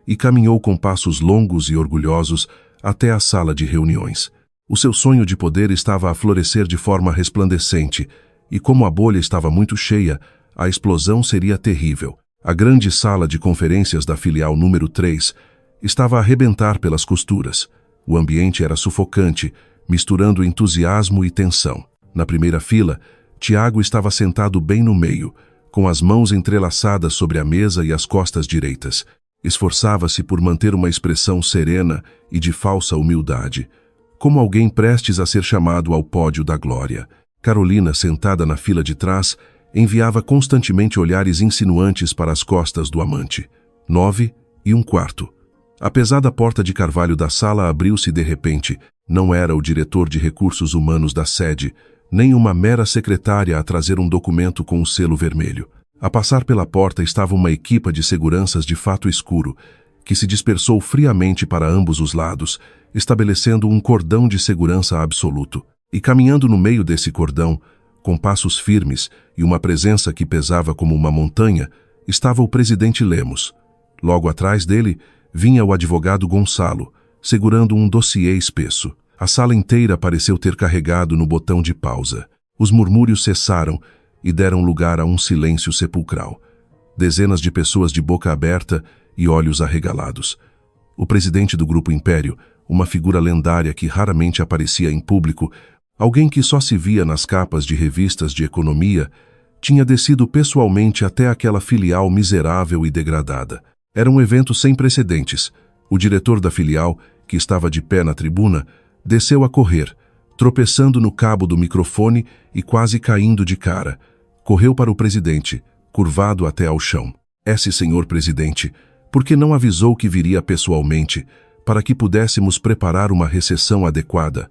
e caminhou com passos longos e orgulhosos até a sala de reuniões. O seu sonho de poder estava a florescer de forma resplandecente, e como a bolha estava muito cheia, a explosão seria terrível. A grande sala de conferências da filial número 3 estava a arrebentar pelas costuras. O ambiente era sufocante, misturando entusiasmo e tensão. Na primeira fila, Tiago estava sentado bem no meio, com as mãos entrelaçadas sobre a mesa e as costas direitas. Esforçava-se por manter uma expressão serena e de falsa humildade, como alguém prestes a ser chamado ao pódio da glória. Carolina, sentada na fila de trás, enviava constantemente olhares insinuantes para as costas do amante. 9:15. A pesada porta de carvalho da sala abriu-se de repente. Não era o diretor de recursos humanos da sede, nem uma mera secretária a trazer um documento com o selo vermelho. A passar pela porta estava uma equipa de seguranças de fato escuro, que se dispersou friamente para ambos os lados, estabelecendo um cordão de segurança absoluto. E caminhando no meio desse cordão, com passos firmes e uma presença que pesava como uma montanha, estava o presidente Lemos. Logo atrás dele, vinha o advogado Gonçalo, segurando um dossiê espesso. A sala inteira pareceu ter carregado no botão de pausa. Os murmúrios cessaram e deram lugar a um silêncio sepulcral. Dezenas de pessoas de boca aberta e olhos arregalados. O presidente do Grupo Império, uma figura lendária que raramente aparecia em público, alguém que só se via nas capas de revistas de economia, tinha descido pessoalmente até aquela filial miserável e degradada. Era um evento sem precedentes. O diretor da filial, que estava de pé na tribuna, desceu a correr, tropeçando no cabo do microfone e quase caindo de cara. Correu para o presidente, curvado até ao chão. Senhor presidente, por que não avisou que viria pessoalmente, para que pudéssemos preparar uma recepção adequada?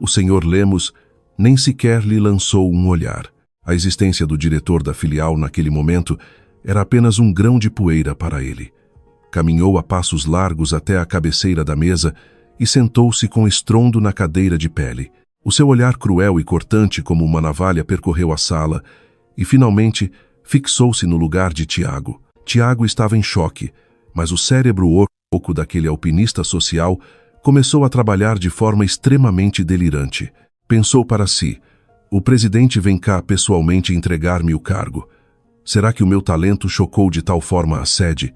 O senhor Lemos nem sequer lhe lançou um olhar. A existência do diretor da filial naquele momento era apenas um grão de poeira para ele. Caminhou a passos largos até a cabeceira da mesa e sentou-se com estrondo na cadeira de pele. O seu olhar cruel e cortante como uma navalha percorreu a sala e, finalmente, fixou-se no lugar de Tiago. Tiago estava em choque, mas o cérebro oco daquele alpinista social começou a trabalhar de forma extremamente delirante. Pensou para si: o presidente vem cá pessoalmente entregar-me o cargo. Será que o meu talento chocou de tal forma a sede?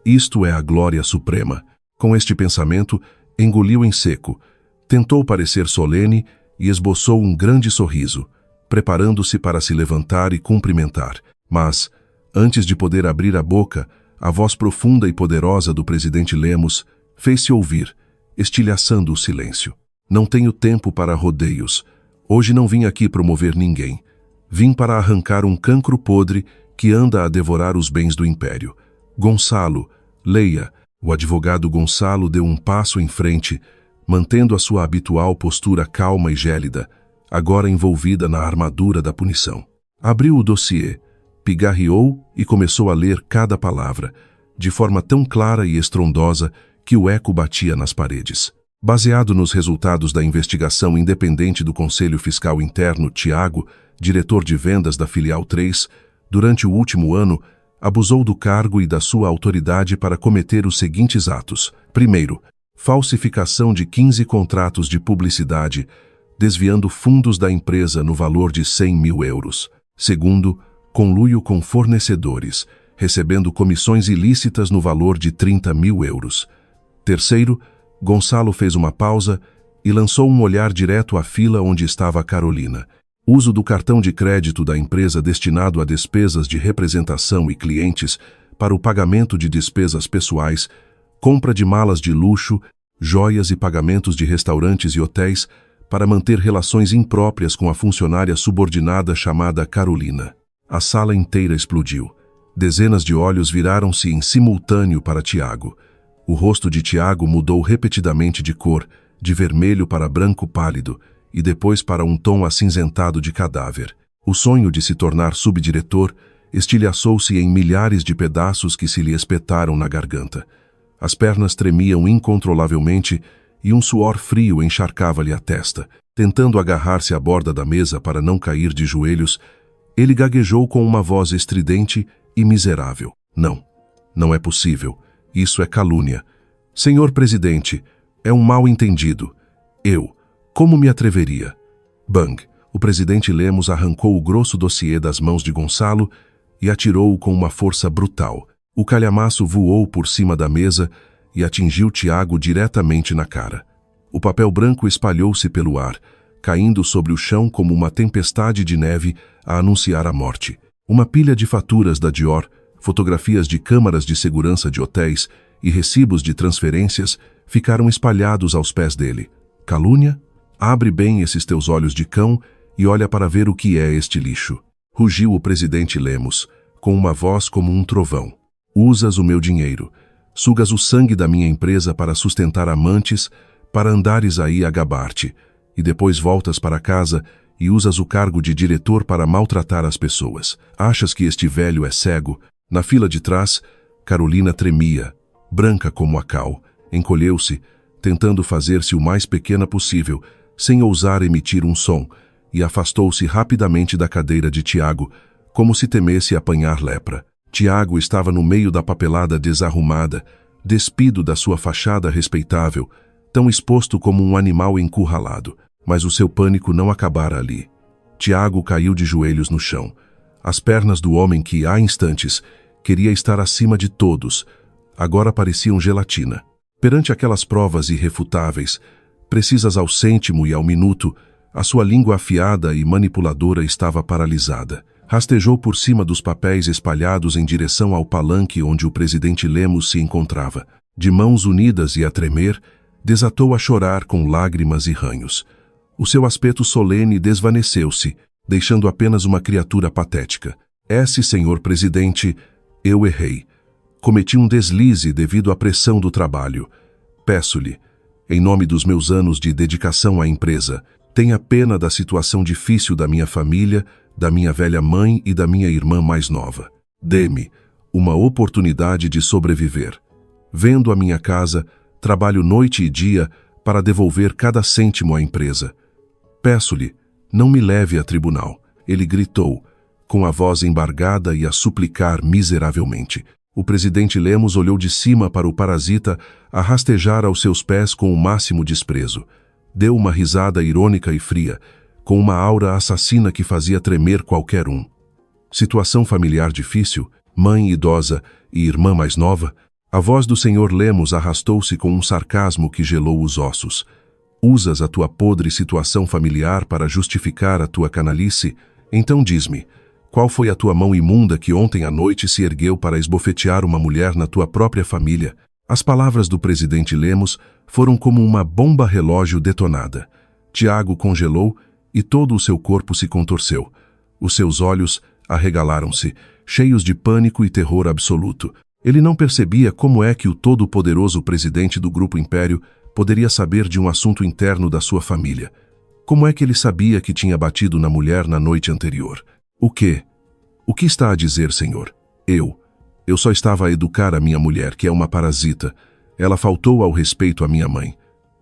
Isto é a glória suprema. Com este pensamento, engoliu em seco, tentou parecer solene e esboçou um grande sorriso, preparando-se para se levantar e cumprimentar. Mas, antes de poder abrir a boca, a voz profunda e poderosa do presidente Lemos fez-se ouvir, estilhaçando o silêncio. Não tenho tempo para rodeios. Hoje não vim aqui promover ninguém. Vim para arrancar um cancro podre que anda a devorar os bens do império. Gonçalo, leia. O advogado Gonçalo deu um passo em frente, mantendo a sua habitual postura calma e gélida, agora envolvida na armadura da punição. Abriu o dossiê, pigarreou e começou a ler cada palavra, de forma tão clara e estrondosa que o eco batia nas paredes. Baseado nos resultados da investigação independente do Conselho Fiscal Interno, Tiago, diretor de vendas da filial 3, durante o último ano, abusou do cargo e da sua autoridade para cometer os seguintes atos. Primeiro, falsificação de 15 contratos de publicidade, desviando fundos da empresa no valor de 100 mil euros. Segundo, conluio com fornecedores, recebendo comissões ilícitas no valor de 30 mil euros. Terceiro, Gonçalo fez uma pausa e lançou um olhar direto à fila onde estava a Carolina. Uso do cartão de crédito da empresa destinado a despesas de representação e clientes para o pagamento de despesas pessoais, compra de malas de luxo, joias e pagamentos de restaurantes e hotéis para manter relações impróprias com a funcionária subordinada chamada Carolina. A sala inteira explodiu. Dezenas de olhos viraram-se em simultâneo para Tiago. O rosto de Tiago mudou repetidamente de cor, de vermelho para branco pálido, e depois para um tom acinzentado de cadáver. O sonho de se tornar subdiretor estilhaçou-se em milhares de pedaços que se lhe espetaram na garganta. As pernas tremiam incontrolavelmente e um suor frio encharcava-lhe a testa. Tentando agarrar-se à borda da mesa para não cair de joelhos, ele gaguejou com uma voz estridente e miserável. Não, não é possível. Isso é calúnia. Senhor presidente, é um mal-entendido. Eu, Como me atreveria? Bang! O presidente Lemos arrancou o grosso dossiê das mãos de Gonçalo e atirou-o com uma força brutal. O calhamaço voou por cima da mesa e atingiu Tiago diretamente na cara. O papel branco espalhou-se pelo ar, caindo sobre o chão como uma tempestade de neve a anunciar a morte. Uma pilha de faturas da Dior, fotografias de câmaras de segurança de hotéis e recibos de transferências ficaram espalhados aos pés dele. Calúnia? Abre bem esses teus olhos de cão e olha para ver o que é este lixo. Rugiu o presidente Lemos, com uma voz como um trovão. Usas o meu dinheiro, sugas o sangue da minha empresa para sustentar amantes, para andares aí a gabar-te, e depois voltas para casa e usas o cargo de diretor para maltratar as pessoas. Achas que este velho é cego? Na fila de trás, Carolina tremia, branca como a cal, encolheu-se, tentando fazer-se o mais pequena possível, sem ousar emitir um som, e afastou-se rapidamente da cadeira de Tiago, como se temesse apanhar lepra. Tiago estava no meio da papelada desarrumada, despido da sua fachada respeitável, tão exposto como um animal encurralado. Mas o seu pânico não acabara ali. Tiago caiu de joelhos no chão. As pernas do homem que, há instantes, queria estar acima de todos, agora pareciam gelatina. Perante aquelas provas irrefutáveis, precisas ao cêntimo e ao minuto, a sua língua afiada e manipuladora estava paralisada. Rastejou por cima dos papéis espalhados em direção ao palanque onde o presidente Lemos se encontrava. De mãos unidas e a tremer, desatou a chorar com lágrimas e ranhos. O seu aspecto solene desvaneceu-se, deixando apenas uma criatura patética. Senhor presidente, eu errei. Cometi um deslize devido à pressão do trabalho. Peço-lhe, em nome dos meus anos de dedicação à empresa, tenha pena da situação difícil da minha família, da minha velha mãe e da minha irmã mais nova. Dê-me uma oportunidade de sobreviver. Vendo a minha casa, trabalho noite e dia para devolver cada cêntimo à empresa. Peço-lhe, não me leve a tribunal. Ele gritou, com a voz embargada e a suplicar miseravelmente. O presidente Lemos olhou de cima para o parasita a rastejar aos seus pés com o máximo desprezo. Deu uma risada irônica e fria, com uma aura assassina que fazia tremer qualquer um. Situação familiar difícil, mãe idosa e irmã mais nova, a voz do senhor Lemos arrastou-se com um sarcasmo que gelou os ossos. Usas a tua podre situação familiar para justificar a tua canalice? Então diz-me, qual foi a tua mão imunda que ontem à noite se ergueu para esbofetear uma mulher na tua própria família? As palavras do presidente Lemos foram como uma bomba relógio detonada. Tiago congelou e todo o seu corpo se contorceu. Os seus olhos arregalaram-se, cheios de pânico e terror absoluto. Ele não percebia como é que o todo-poderoso presidente do Grupo Império poderia saber de um assunto interno da sua família. Como é que ele sabia que tinha batido na mulher na noite anterior? O quê? O que está a dizer, senhor? Eu só estava a educar a minha mulher, que é uma parasita. Ela faltou ao respeito à minha mãe.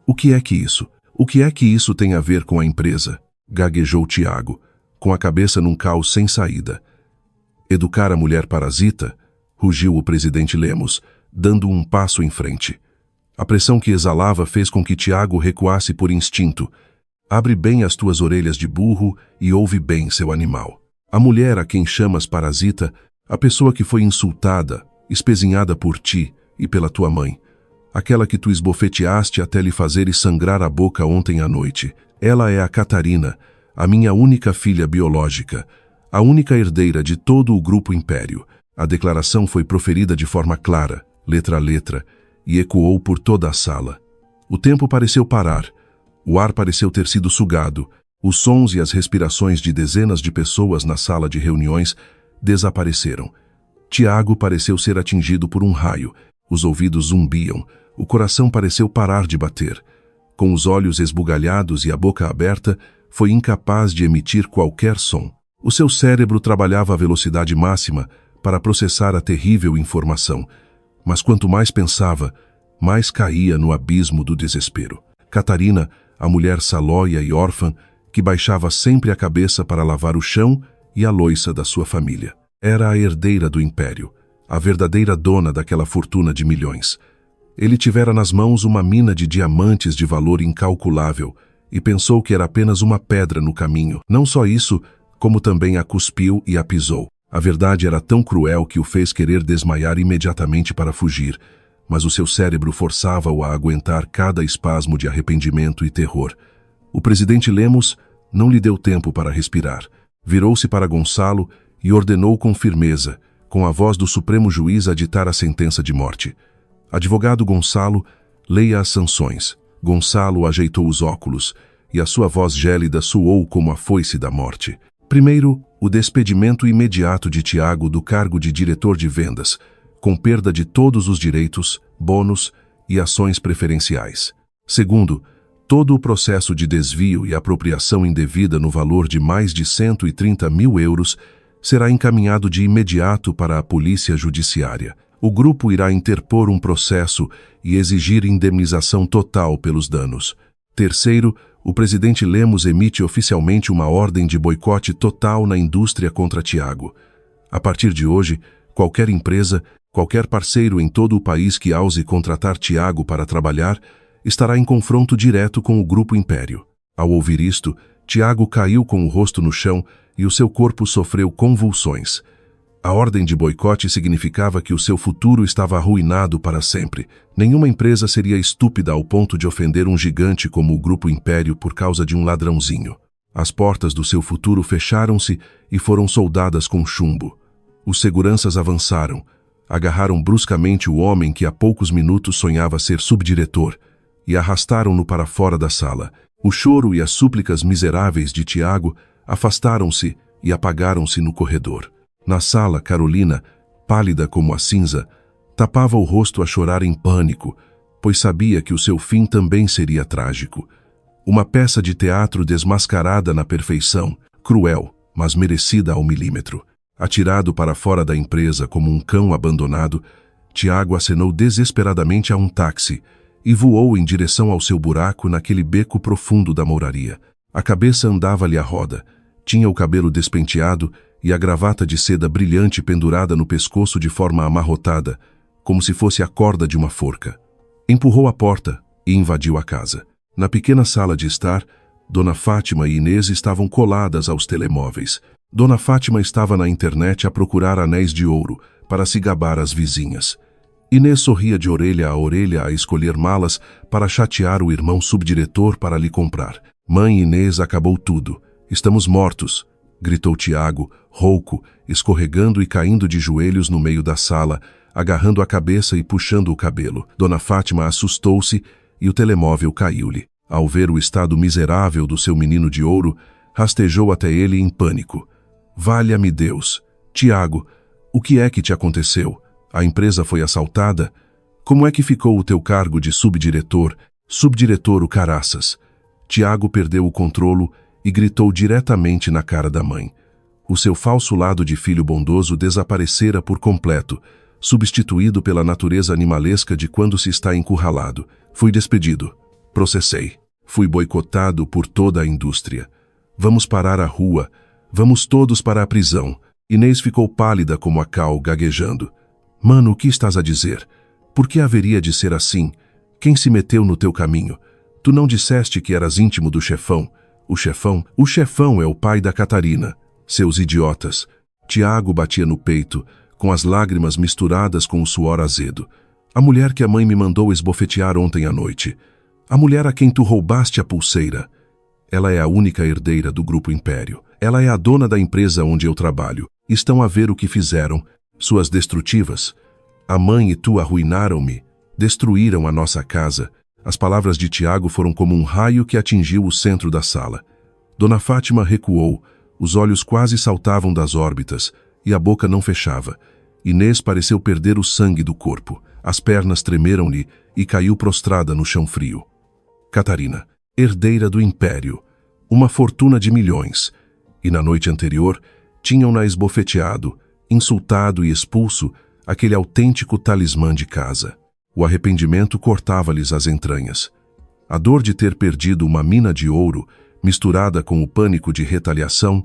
O que é que isso? O que é que isso tem a ver com a empresa? Gaguejou Tiago, com a cabeça num caos sem saída. Educar a mulher parasita? Rugiu o presidente Lemos, dando um passo em frente. A pressão que exalava fez com que Tiago recuasse por instinto. Abre bem as tuas orelhas de burro e ouve bem, seu animal. A mulher a quem chamas parasita, a pessoa que foi insultada, espezinhada por ti e pela tua mãe, aquela que tu esbofeteaste até lhe fazeres sangrar a boca ontem à noite, ela é a Catarina, a minha única filha biológica, a única herdeira de todo o Grupo Império. A declaração foi proferida de forma clara, letra a letra, e ecoou por toda a sala. O tempo pareceu parar, o ar pareceu ter sido sugado, os sons e as respirações de dezenas de pessoas na sala de reuniões desapareceram. Tiago pareceu ser atingido por um raio, os ouvidos zumbiam, o coração pareceu parar de bater. Com os olhos esbugalhados e a boca aberta, foi incapaz de emitir qualquer som. O seu cérebro trabalhava à velocidade máxima para processar a terrível informação, mas quanto mais pensava, mais caía no abismo do desespero. Catarina, a mulher salóia e órfã, que baixava sempre a cabeça para lavar o chão e a louça da sua família. Era a herdeira do império, a verdadeira dona daquela fortuna de milhões. Ele tivera nas mãos uma mina de diamantes de valor incalculável e pensou que era apenas uma pedra no caminho. Não só isso, como também a cuspiu e a pisou. A verdade era tão cruel que o fez querer desmaiar imediatamente para fugir, mas o seu cérebro forçava-o a aguentar cada espasmo de arrependimento e terror. O presidente Lemos não lhe deu tempo para respirar. Virou-se para Gonçalo e ordenou com firmeza, com a voz do Supremo Juiz, a ditar a sentença de morte. Advogado Gonçalo, leia as sanções. Gonçalo ajeitou os óculos e a sua voz gélida soou como a foice da morte. Primeiro, o despedimento imediato de Tiago do cargo de diretor de vendas, com perda de todos os direitos, bônus e ações preferenciais. Segundo, todo o processo de desvio e apropriação indevida no valor de mais de 130 mil euros será encaminhado de imediato para a Polícia Judiciária. O grupo irá interpor um processo e exigir indemnização total pelos danos. Terceiro, o presidente Lemos emite oficialmente uma ordem de boicote total na indústria contra Tiago. A partir de hoje, qualquer empresa, qualquer parceiro em todo o país que ouse contratar Tiago para trabalhar, estará em confronto direto com o Grupo Império. Ao ouvir isto, Tiago caiu com o rosto no chão e o seu corpo sofreu convulsões. A ordem de boicote significava que o seu futuro estava arruinado para sempre. Nenhuma empresa seria estúpida ao ponto de ofender um gigante como o Grupo Império por causa de um ladrãozinho. As portas do seu futuro fecharam-se e foram soldadas com chumbo. Os seguranças avançaram, agarraram bruscamente o homem que há poucos minutos sonhava ser subdiretor e arrastaram-no para fora da sala. O choro e as súplicas miseráveis de Tiago afastaram-se e apagaram-se no corredor. Na sala, Carolina, pálida como a cinza, tapava o rosto a chorar em pânico, pois sabia que o seu fim também seria trágico. Uma peça de teatro desmascarada na perfeição, cruel, mas merecida ao milímetro. Atirado para fora da empresa como um cão abandonado, Tiago acenou desesperadamente a um táxi e voou em direção ao seu buraco naquele beco profundo da mouraria. A cabeça andava-lhe à roda, tinha o cabelo despenteado e a gravata de seda brilhante pendurada no pescoço de forma amarrotada, como se fosse a corda de uma forca. Empurrou a porta e invadiu a casa. Na pequena sala de estar, Dona Fátima e Inês estavam coladas aos telemóveis. Dona Fátima estava na internet a procurar anéis de ouro para se gabar às vizinhas. Inês sorria de orelha a orelha a escolher malas para chatear o irmão subdiretor para lhe comprar. Mãe Inês, acabou tudo. Estamos mortos, gritou Tiago, rouco, escorregando e caindo de joelhos no meio da sala, agarrando a cabeça e puxando o cabelo. Dona Fátima assustou-se e o telemóvel caiu-lhe. Ao ver o estado miserável do seu menino de ouro, rastejou até ele em pânico. Valha-me Deus! Tiago, o que é que te aconteceu? A empresa foi assaltada? Como é que ficou o teu cargo de subdiretor? Subdiretor o caraças. Tiago perdeu o controle e gritou diretamente na cara da mãe. O seu falso lado de filho bondoso desaparecera por completo, substituído pela natureza animalesca de quando se está encurralado. Fui despedido. Processei. Fui boicotado por toda a indústria. Vamos parar a rua. Vamos todos para a prisão. Inês ficou pálida como a cal, gaguejando. Mano, o que estás a dizer? Por que haveria de ser assim? Quem se meteu no teu caminho? Tu não disseste que eras íntimo do chefão? O chefão? O chefão é o pai da Catarina. Seus idiotas. Tiago batia no peito, com as lágrimas misturadas com o suor azedo. A mulher que a mãe me mandou esbofetear ontem à noite. A mulher a quem tu roubaste a pulseira. Ela é a única herdeira do Grupo Império. Ela é a dona da empresa onde eu trabalho. Estão a ver o que fizeram. Suas destrutivas. A mãe e tu arruinaram-me. Destruíram a nossa casa. As palavras de Tiago foram como um raio que atingiu o centro da sala. Dona Fátima recuou, os olhos quase saltavam das órbitas, e a boca não fechava. Inês pareceu perder o sangue do corpo. As pernas tremeram-lhe e caiu prostrada no chão frio. Catarina, herdeira do Império, uma fortuna de milhões, e na noite anterior tinham-na esbofeteado, insultado e expulso aquele autêntico talismã de casa. O arrependimento cortava-lhes as entranhas. A dor de ter perdido uma mina de ouro, misturada com o pânico de retaliação,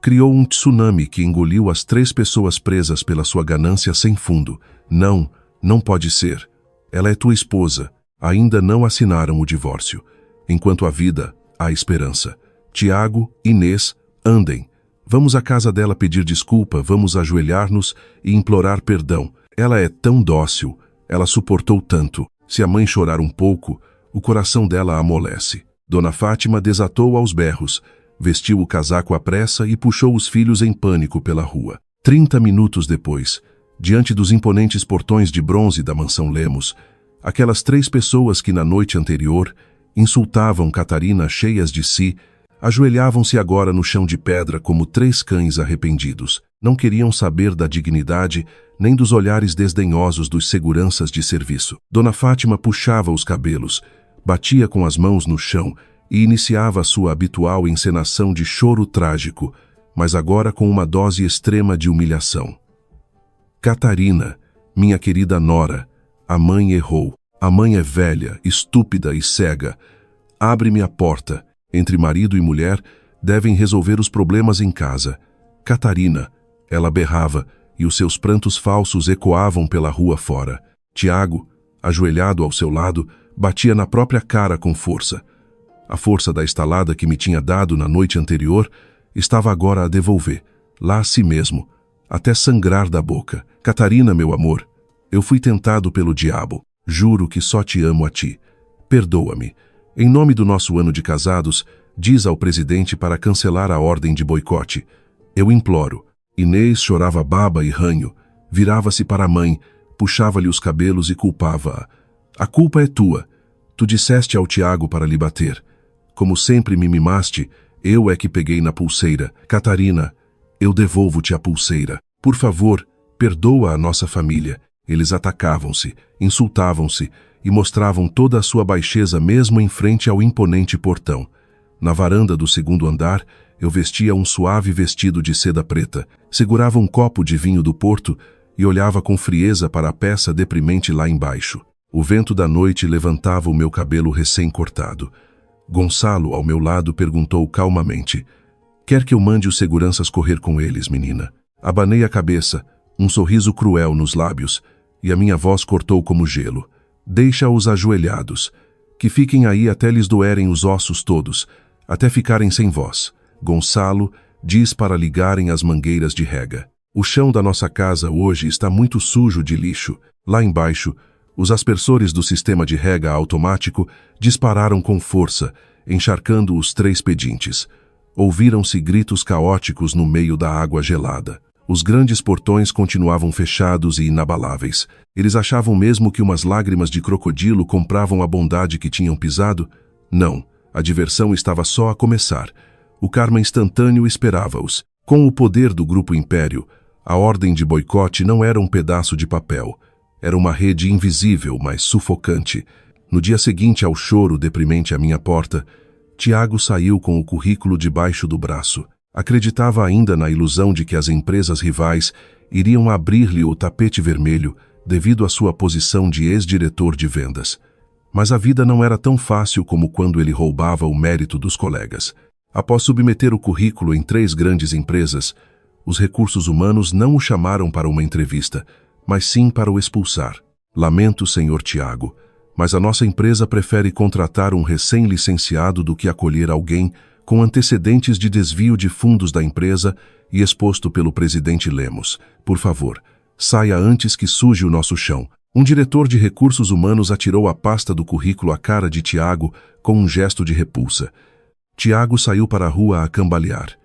criou um tsunami que engoliu as 3 pessoas presas pela sua ganância sem fundo. Não, não pode ser. Ela é tua esposa. Ainda não assinaram o divórcio. Enquanto há vida, há esperança. Tiago, Inês, andem. Vamos à casa dela pedir desculpa, vamos ajoelhar-nos e implorar perdão. Ela é tão dócil, ela suportou tanto. Se a mãe chorar um pouco, o coração dela amolece. Dona Fátima desatou aos berros, vestiu o casaco à pressa e puxou os filhos em pânico pela rua. 30 minutos depois, diante dos imponentes portões de bronze da mansão Lemos, aquelas 3 pessoas que na noite anterior insultavam Catarina cheias de si, ajoelhavam-se agora no chão de pedra como 3 cães arrependidos. Não queriam saber da dignidade nem dos olhares desdenhosos dos seguranças de serviço. Dona Fátima puxava os cabelos, batia com as mãos no chão e iniciava a sua habitual encenação de choro trágico, mas agora com uma dose extrema de humilhação. Catarina, minha querida nora, a mãe errou. A mãe é velha, estúpida e cega. Abre-me a porta. Entre marido e mulher, devem resolver os problemas em casa. Catarina, ela berrava, e os seus prantos falsos ecoavam pela rua fora. Tiago, ajoelhado ao seu lado, batia na própria cara com força. A força da estalada que me tinha dado na noite anterior estava agora a devolver, lá a si mesmo, até sangrar da boca. Catarina, meu amor, eu fui tentado pelo diabo. Juro que só te amo a ti. Perdoa-me. Em nome do nosso ano de casados, diz ao presidente para cancelar a ordem de boicote. Eu imploro. Inês chorava baba e ranho, virava-se para a mãe, puxava-lhe os cabelos e culpava-a. A culpa é tua. Tu disseste ao Tiago para lhe bater. Como sempre me mimaste, eu é que peguei na pulseira. Catarina, eu devolvo-te a pulseira. Por favor, perdoa a nossa família. Eles atacavam-se, insultavam-se e mostravam toda a sua baixeza mesmo em frente ao imponente portão. Na varanda do 2º andar, eu vestia um suave vestido de seda preta, segurava um copo de vinho do Porto e olhava com frieza para a peça deprimente lá embaixo. O vento da noite levantava o meu cabelo recém-cortado. Gonçalo, ao meu lado, perguntou calmamente: quer que eu mande os seguranças correr com eles, menina? Abanei a cabeça, um sorriso cruel nos lábios, e a minha voz cortou como gelo. Deixa-os ajoelhados, que fiquem aí até lhes doerem os ossos todos, até ficarem sem voz. Gonçalo diz para ligarem as mangueiras de rega. O chão da nossa casa hoje está muito sujo de lixo. Lá embaixo, os aspersores do sistema de rega automático dispararam com força, encharcando os 3 pedintes. Ouviram-se gritos caóticos no meio da água gelada. Os grandes portões continuavam fechados e inabaláveis. Eles achavam mesmo que umas lágrimas de crocodilo compravam a bondade que tinham pisado? Não, a diversão estava só a começar. O karma instantâneo esperava-os. Com o poder do Grupo Império, a ordem de boicote não era um pedaço de papel. Era uma rede invisível, mas sufocante. No dia seguinte ao choro deprimente à minha porta, Tiago saiu com o currículo debaixo do braço. Acreditava ainda na ilusão de que as empresas rivais iriam abrir-lhe o tapete vermelho devido à sua posição de ex-diretor de vendas. Mas a vida não era tão fácil como quando ele roubava o mérito dos colegas. Após submeter o currículo em 3 grandes empresas, os recursos humanos não o chamaram para uma entrevista, mas sim para o expulsar. Lamento, senhor Tiago, mas a nossa empresa prefere contratar um recém-licenciado do que acolher alguém com antecedentes de desvio de fundos da empresa e exposto pelo presidente Lemos. Por favor, saia antes que suje o nosso chão. Um diretor de recursos humanos atirou a pasta do currículo à cara de Tiago com um gesto de repulsa. Tiago saiu para a rua a cambalear.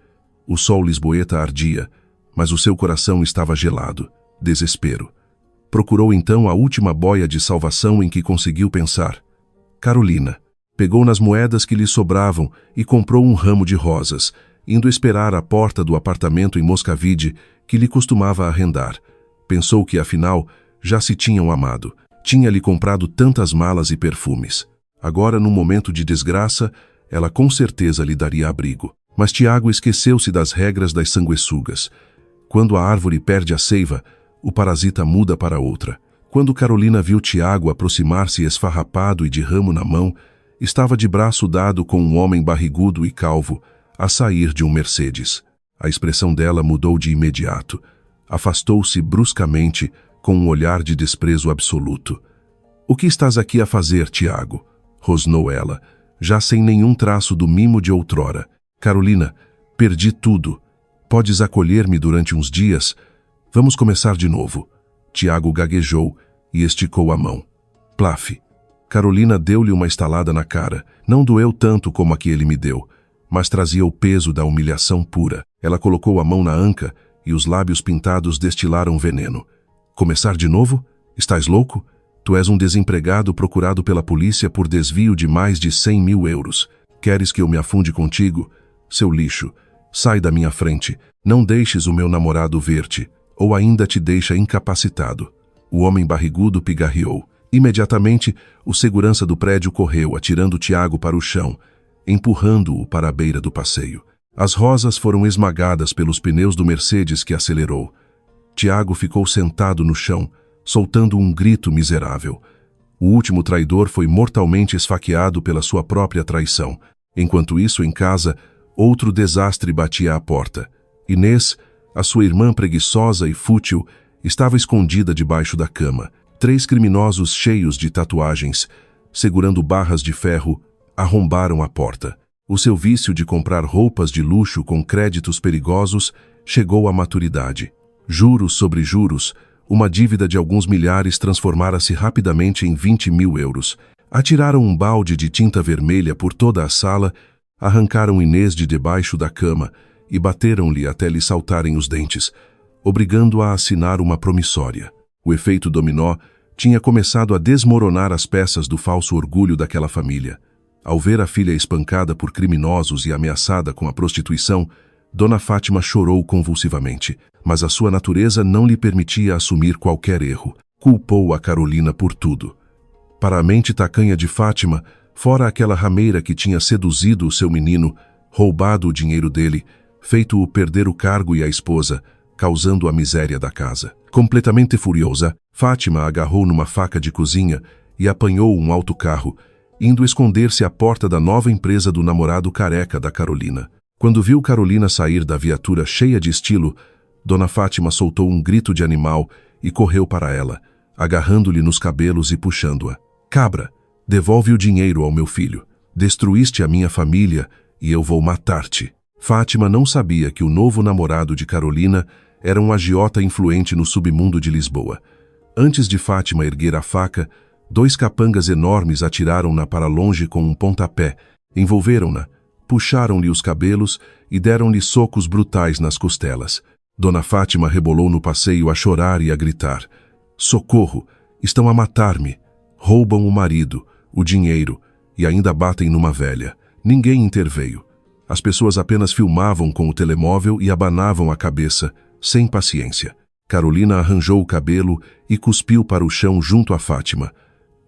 O sol lisboeta ardia, mas o seu coração estava gelado. Desespero. Procurou então a última boia de salvação em que conseguiu pensar. Carolina. Pegou nas moedas que lhe sobravam e comprou um ramo de rosas, indo esperar à porta do apartamento em Moscavide que lhe costumava arrendar. Pensou que, afinal, já se tinham amado. Tinha-lhe comprado tantas malas e perfumes. Agora, num momento de desgraça, ela com certeza lhe daria abrigo. Mas Tiago esqueceu-se das regras das sanguessugas. Quando a árvore perde a seiva, o parasita muda para outra. Quando Carolina viu Tiago aproximar-se esfarrapado e de ramo na mão, estava de braço dado com um homem barrigudo e calvo, a sair de um Mercedes. A expressão dela mudou de imediato. Afastou-se bruscamente, com um olhar de desprezo absoluto. — O que estás aqui a fazer, Tiago? — rosnou ela, já sem nenhum traço do mimo de outrora. Carolina, perdi tudo. Podes acolher-me durante uns dias? Vamos começar de novo. Tiago gaguejou e esticou a mão. Plaf. Carolina deu-lhe uma estalada na cara. Não doeu tanto como a que ele me deu, mas trazia o peso da humilhação pura. Ela colocou a mão na anca e os lábios pintados destilaram veneno. Começar de novo? Estás louco? Tu és um desempregado procurado pela polícia por desvio de mais de 100 mil euros. Queres que eu me afunde contigo? Seu lixo, sai da minha frente. Não deixes o meu namorado ver-te, ou ainda te deixa incapacitado. O homem barrigudo pigarreou. Imediatamente, o segurança do prédio correu, atirando Tiago para o chão, empurrando-o para a beira do passeio. As rosas foram esmagadas pelos pneus do Mercedes que acelerou. Tiago ficou sentado no chão, soltando um grito miserável. O último traidor foi mortalmente esfaqueado pela sua própria traição. Enquanto isso, em casa, outro desastre batia à porta. Inês, a sua irmã preguiçosa e fútil, estava escondida debaixo da cama. 3 criminosos cheios de tatuagens, segurando barras de ferro, arrombaram a porta. O seu vício de comprar roupas de luxo com créditos perigosos chegou à maturidade. Juros sobre juros, uma dívida de alguns milhares transformara-se rapidamente em 20 mil euros. Atiraram um balde de tinta vermelha por toda a sala, arrancaram Inês de debaixo da cama e bateram-lhe até lhe saltarem os dentes, obrigando-a a assinar uma promissória. O efeito dominó tinha começado a desmoronar as peças do falso orgulho daquela família. Ao ver a filha espancada por criminosos e ameaçada com a prostituição, Dona Fátima chorou convulsivamente, mas a sua natureza não lhe permitia assumir qualquer erro. Culpou a Carolina por tudo. Para a mente tacanha de Fátima, fora aquela rameira que tinha seduzido o seu menino, roubado o dinheiro dele, feito-o perder o cargo e a esposa, causando a miséria da casa. Completamente furiosa, Fátima agarrou numa faca de cozinha e apanhou um autocarro, indo esconder-se à porta da nova empresa do namorado careca da Carolina. Quando viu Carolina sair da viatura cheia de estilo, Dona Fátima soltou um grito de animal e correu para ela, agarrando-lhe nos cabelos e puxando-a. Cabra, devolve o dinheiro ao meu filho. Destruíste a minha família e eu vou matar-te. Fátima não sabia que o novo namorado de Carolina era um agiota influente no submundo de Lisboa. Antes de Fátima erguer a faca, 2 capangas enormes atiraram-na para longe com um pontapé, envolveram-na, puxaram-lhe os cabelos e deram-lhe socos brutais nas costelas. Dona Fátima rebolou no passeio a chorar e a gritar. Socorro! Estão a matar-me! Roubam o marido, o dinheiro e ainda batem numa velha. Ninguém interveio. As pessoas apenas filmavam com o telemóvel e abanavam a cabeça, sem paciência. Carolina arranjou o cabelo e cuspiu para o chão junto a Fátima.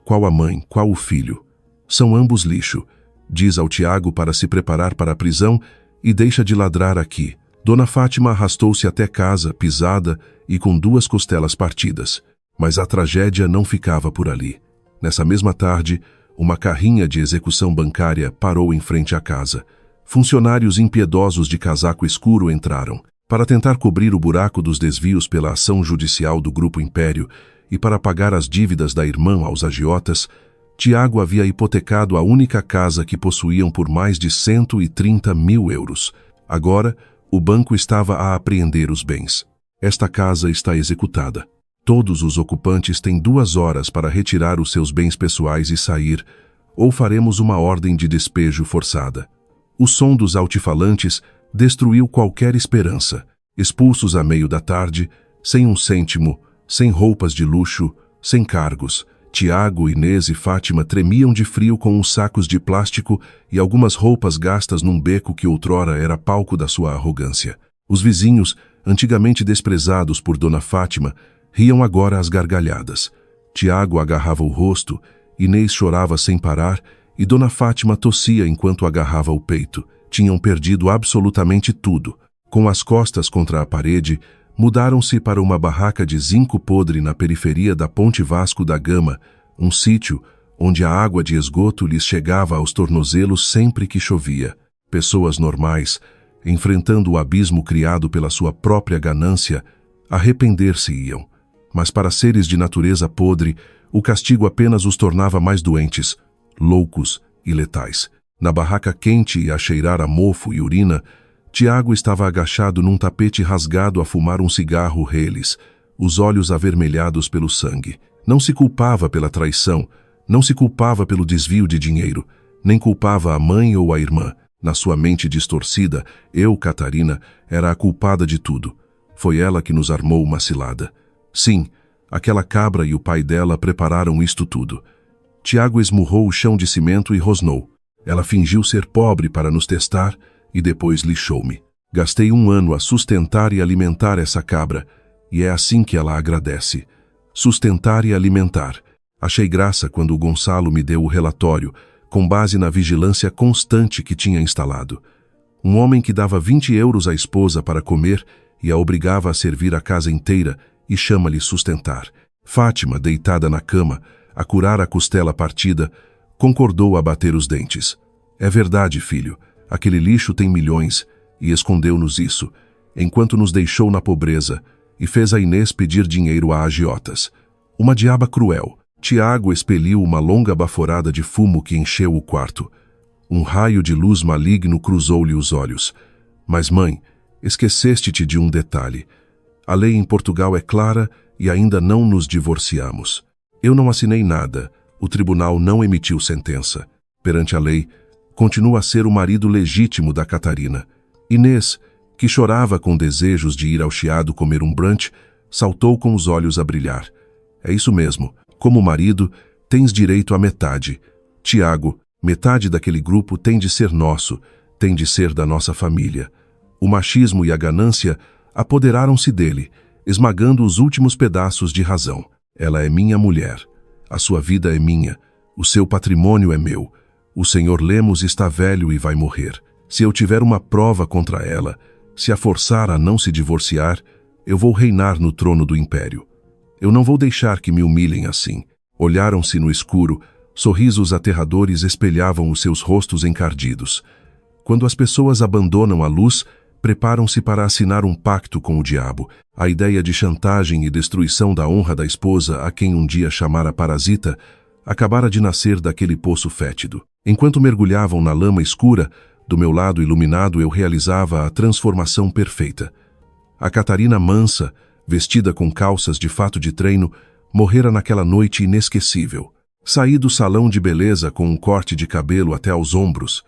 Qual a mãe, qual o filho? São ambos lixo. Diz ao Tiago para se preparar para a prisão e deixa de ladrar aqui. Dona Fátima arrastou-se até casa, pisada e com 2 costelas partidas. Mas a tragédia não ficava por ali. Nessa mesma tarde, uma carrinha de execução bancária parou em frente à casa. Funcionários impiedosos de casaco escuro entraram. Para tentar cobrir o buraco dos desvios pela ação judicial do Grupo Império e para pagar as dívidas da irmã aos agiotas, Tiago havia hipotecado a única casa que possuíam por mais de 130 mil euros. Agora, o banco estava a apreender os bens. Esta casa está executada. Todos os ocupantes têm 2 horas para retirar os seus bens pessoais e sair, ou faremos uma ordem de despejo forçada. O som dos altifalantes destruiu qualquer esperança. Expulsos a meio da tarde, sem um cêntimo, sem roupas de luxo, sem cargos, Tiago, Inês e Fátima tremiam de frio com uns sacos de plástico e algumas roupas gastas num beco que outrora era palco da sua arrogância. Os vizinhos, antigamente desprezados por Dona Fátima, riam agora às gargalhadas. Tiago agarrava o rosto, Inês chorava sem parar e Dona Fátima tossia enquanto agarrava o peito. Tinham perdido absolutamente tudo. Com as costas contra a parede, mudaram-se para uma barraca de zinco podre na periferia da Ponte Vasco da Gama, um sítio onde a água de esgoto lhes chegava aos tornozelos sempre que chovia. Pessoas normais, enfrentando o abismo criado pela sua própria ganância, arrepender-se-iam. Mas para seres de natureza podre, o castigo apenas os tornava mais doentes, loucos e letais. Na barraca quente e a cheirar a mofo e urina, Tiago estava agachado num tapete rasgado a fumar um cigarro reles, os olhos avermelhados pelo sangue. Não se culpava pela traição, não se culpava pelo desvio de dinheiro, nem culpava a mãe ou a irmã. Na sua mente distorcida, eu, Catarina, era a culpada de tudo. Foi ela que nos armou uma cilada. Sim, aquela cabra e o pai dela prepararam isto tudo. Tiago esmurrou o chão de cimento e rosnou. Ela fingiu ser pobre para nos testar e depois lixou-me. Gastei 1 ano a sustentar e alimentar essa cabra, e é assim que ela agradece. Sustentar e alimentar. Achei graça quando o Gonçalo me deu o relatório, com base na vigilância constante que tinha instalado. Um homem que dava 20 euros à esposa para comer e a obrigava a servir a casa inteira e chama-lhe sustentar. Fátima, deitada na cama, a curar a costela partida, concordou a bater os dentes. É verdade, filho, aquele lixo tem milhões, e escondeu-nos isso, enquanto nos deixou na pobreza, e fez a Inês pedir dinheiro a agiotas. Uma diaba cruel. Tiago expeliu uma longa baforada de fumo que encheu o quarto. Um raio de luz maligno cruzou-lhe os olhos. Mas, mãe, esqueceste-te de um detalhe. A lei em Portugal é clara e ainda não nos divorciamos. Eu não assinei nada. O tribunal não emitiu sentença. Perante a lei, continua a ser o marido legítimo da Catarina. Inês, que chorava com desejos de ir ao Chiado comer um brunch, saltou com os olhos a brilhar. É isso mesmo. Como marido, tens direito à metade. Tiago, metade daquele grupo tem de ser nosso, tem de ser da nossa família. O machismo e a ganância apoderaram-se dele, esmagando os últimos pedaços de razão. Ela é minha mulher. A sua vida é minha. O seu patrimônio é meu. O senhor Lemos está velho e vai morrer. Se eu tiver uma prova contra ela, se a forçar a não se divorciar, eu vou reinar no trono do império. Eu não vou deixar que me humilhem assim. Olharam-se no escuro, sorrisos aterradores espelhavam os seus rostos encardidos. Quando as pessoas abandonam a luz, preparam-se para assinar um pacto com o diabo. A ideia de chantagem e destruição da honra da esposa, a quem um dia chamara parasita, acabara de nascer daquele poço fétido. Enquanto mergulhavam na lama escura, do meu lado iluminado eu realizava a transformação perfeita. A Catarina mansa, vestida com calças de fato de treino, morrera naquela noite inesquecível. Saí do salão de beleza com um corte de cabelo até aos ombros,